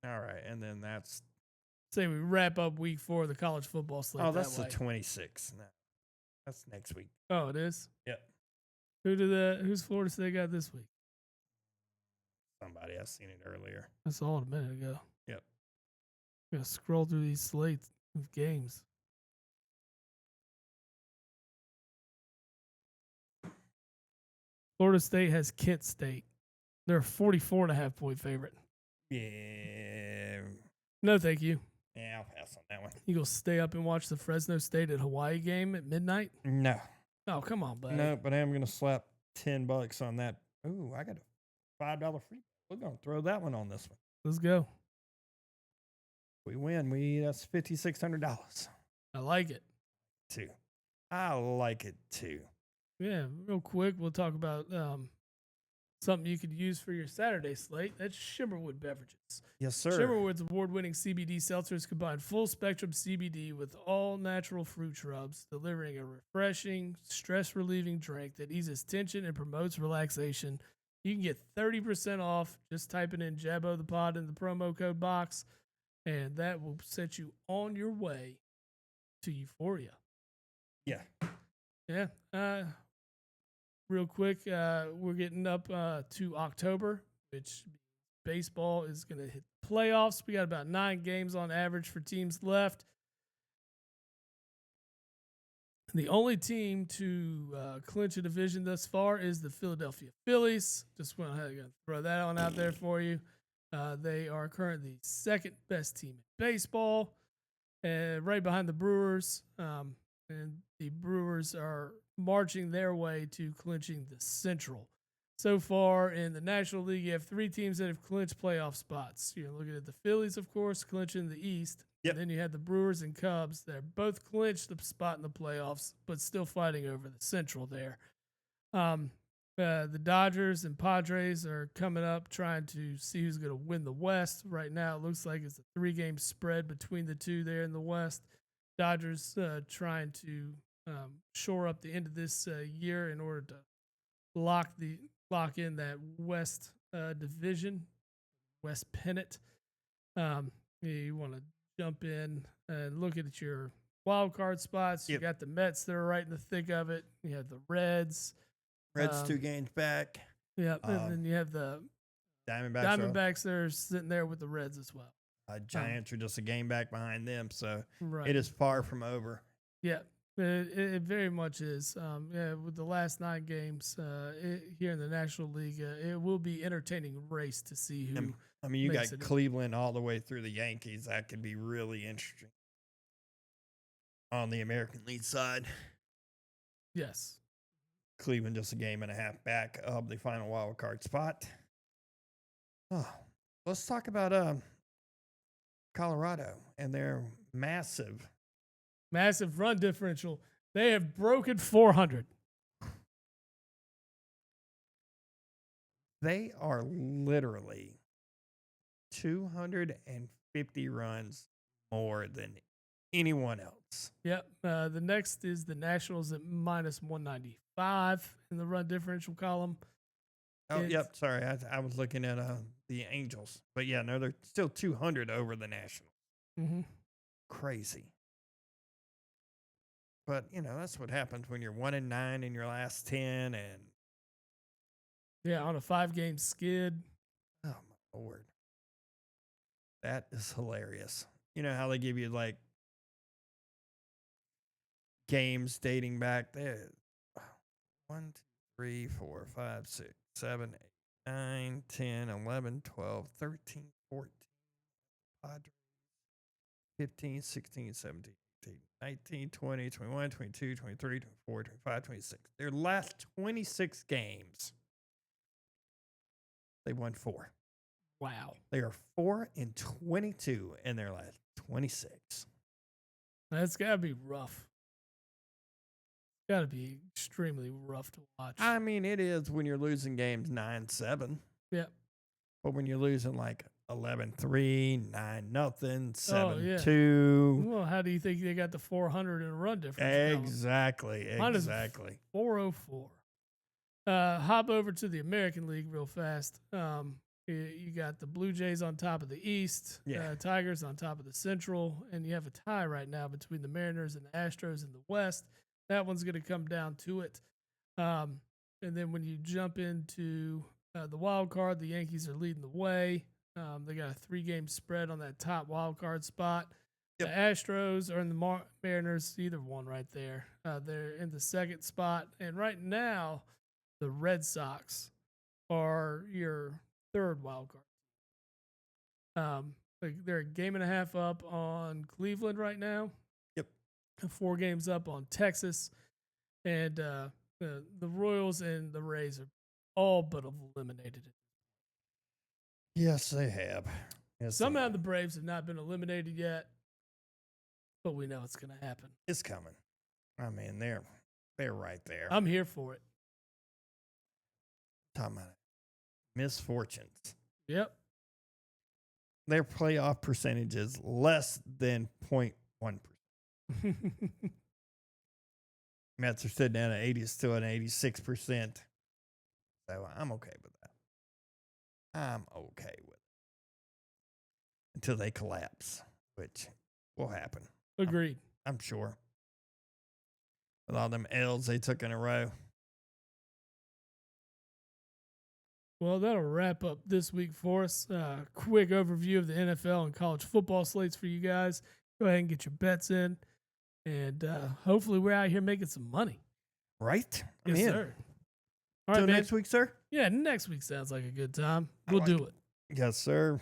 All right, and then that's. Say we wrap up week 4 of the college football slate. Oh, that's the 26th. No, that's next week. Oh, it is? Yep. Who's Florida State got this week? Somebody, I've seen it earlier. I saw it a minute ago. Yep. I'm going to scroll through these slates of games. Florida State has Kent State. They're a 44.5 point favorite. Yeah. No, thank you. Yeah, I'll pass on that one. You go stay up and watch the Fresno State at Hawaii game at midnight? No. Oh, come on, buddy. No, but I am going to slap $10 on that. Ooh, I got a $5 free. We're going to throw that one on this one. Let's go. We win. That's $5,600. I like it. Too. I like it too. Yeah, real quick, we'll talk about something you could use for your Saturday slate. That's Shimmerwood Beverages. Yes, sir. Shimmerwood's award-winning CBD seltzers combine full-spectrum CBD with all-natural fruit shrubs, delivering a refreshing, stress-relieving drink that eases tension and promotes relaxation. You can get 30% off just typing in Jabbo the Pod in the promo code box, and that will set you on your way to euphoria. Yeah. Yeah. Real quick, we're getting up to October, which baseball is going to hit playoffs. We got about 9 games on average for teams left. The only team to clinch a division thus far is the Philadelphia Phillies. Just want to throw that on out there for you. They are currently the second best team in baseball, right behind the Brewers. And the Brewers are marching their way to clinching the Central. So far in the National League, you have 3 teams that have clinched playoff spots. You're looking at the Phillies, of course, clinching the East. Yep. And then you had the Brewers and Cubs that both clinched the spot in the playoffs, but still fighting over the Central there. The Dodgers and Padres are coming up trying to see who's going to win the West. Right now, it looks like it's a 3-game spread between the two there in the West. Dodgers trying to shore up the end of this year in order to lock in that West division, West pennant. You want to jump in and look at your wild card spots. Yep. You got the Mets that are right in the thick of it. You have the Reds, Reds 2 games back. Yeah, and Um, then you have the Diamondbacks. are- Diamondbacks that are sitting there with the Reds as well. Giants are just a game back behind them, so Right. it is far from over. Yeah, it very much is. Yeah, with the last 9 games here in the National League, it will be entertaining race to see who. I mean, you makes got it- Cleveland all the way through the Yankees. That could be really interesting on the American League side. Yes. Cleveland just a game and a half back of the final wild card spot. Oh, let's talk about Colorado and their massive. Run differential. They have broken 400. They are literally 250 runs more than anyone else. Yep. The next is the Nationals at minus 195 in the run differential column. Oh, It's- yep. Sorry, I was looking at the Angels, but yeah, no, they're still 200 over the Nationals. Mm-hmm. Crazy. But that's what happens when you're 1-9 in your last 10, and Yeah, on a 5-game skid. oh my lord, that is hilarious. You know how they give you like games dating back there 1, 2, 3, 4, 5, 6, 7, 8, 9, 10, 11, 12, 13, 14, Padres, 15, 16, 17, 18, 19, 20, 21, 22, 23, 24, 25, 26. Their last 26 games, they won 4. Wow. They are 4-22 in their last 26. That's got to be rough. Got to be extremely rough to watch. I mean, it is when you're losing games 9-7. Yep. But when you're losing like 11-3, 9-0, Oh, yeah. 7-2. Well, how do you think they got the 400 in a run difference? Exactly. Mine is Exactly. 404. Hop over to the American League real fast. You got the Blue Jays on top of the East, Yeah. Tigers on top of the Central, and you have a tie right now between the Mariners and the Astros in the West. That one's going to come down to it. And then when you jump into the wild card, the Yankees are leading the way. They got a 3-game spread on that top wild card spot. Yep. The Astros are in the Mariners, either one right there. They're in the second spot. And right now, the Red Sox are your third wild card. They're a game and a half up on Cleveland right now. Yep. 4 games up on Texas. And the Royals and the Rays are all but eliminated. Yes, they have. Yes, they Somehow have. the Braves have not been eliminated yet, but we know it's going to happen. It's coming. I mean, they're right there. I'm here for it. Talking about misfortunes. Yep. Their playoff percentage is less than 0.1%. Mets are sitting at 80, still at 86%. So I'm okay with that. I'm okay with it until they collapse, which will happen. Agreed. I'm sure. With all them L's they took in a row. Well, that'll wrap up this week for us. Quick overview of the NFL and college football slates for you guys. Go ahead and get your bets in. And hopefully we're out here making some money. Right? I'm Yes, in. sir. All Till right, man. next week, sir? Yeah, next week sounds like a good time. I We'll like do it. it. Yes, sir.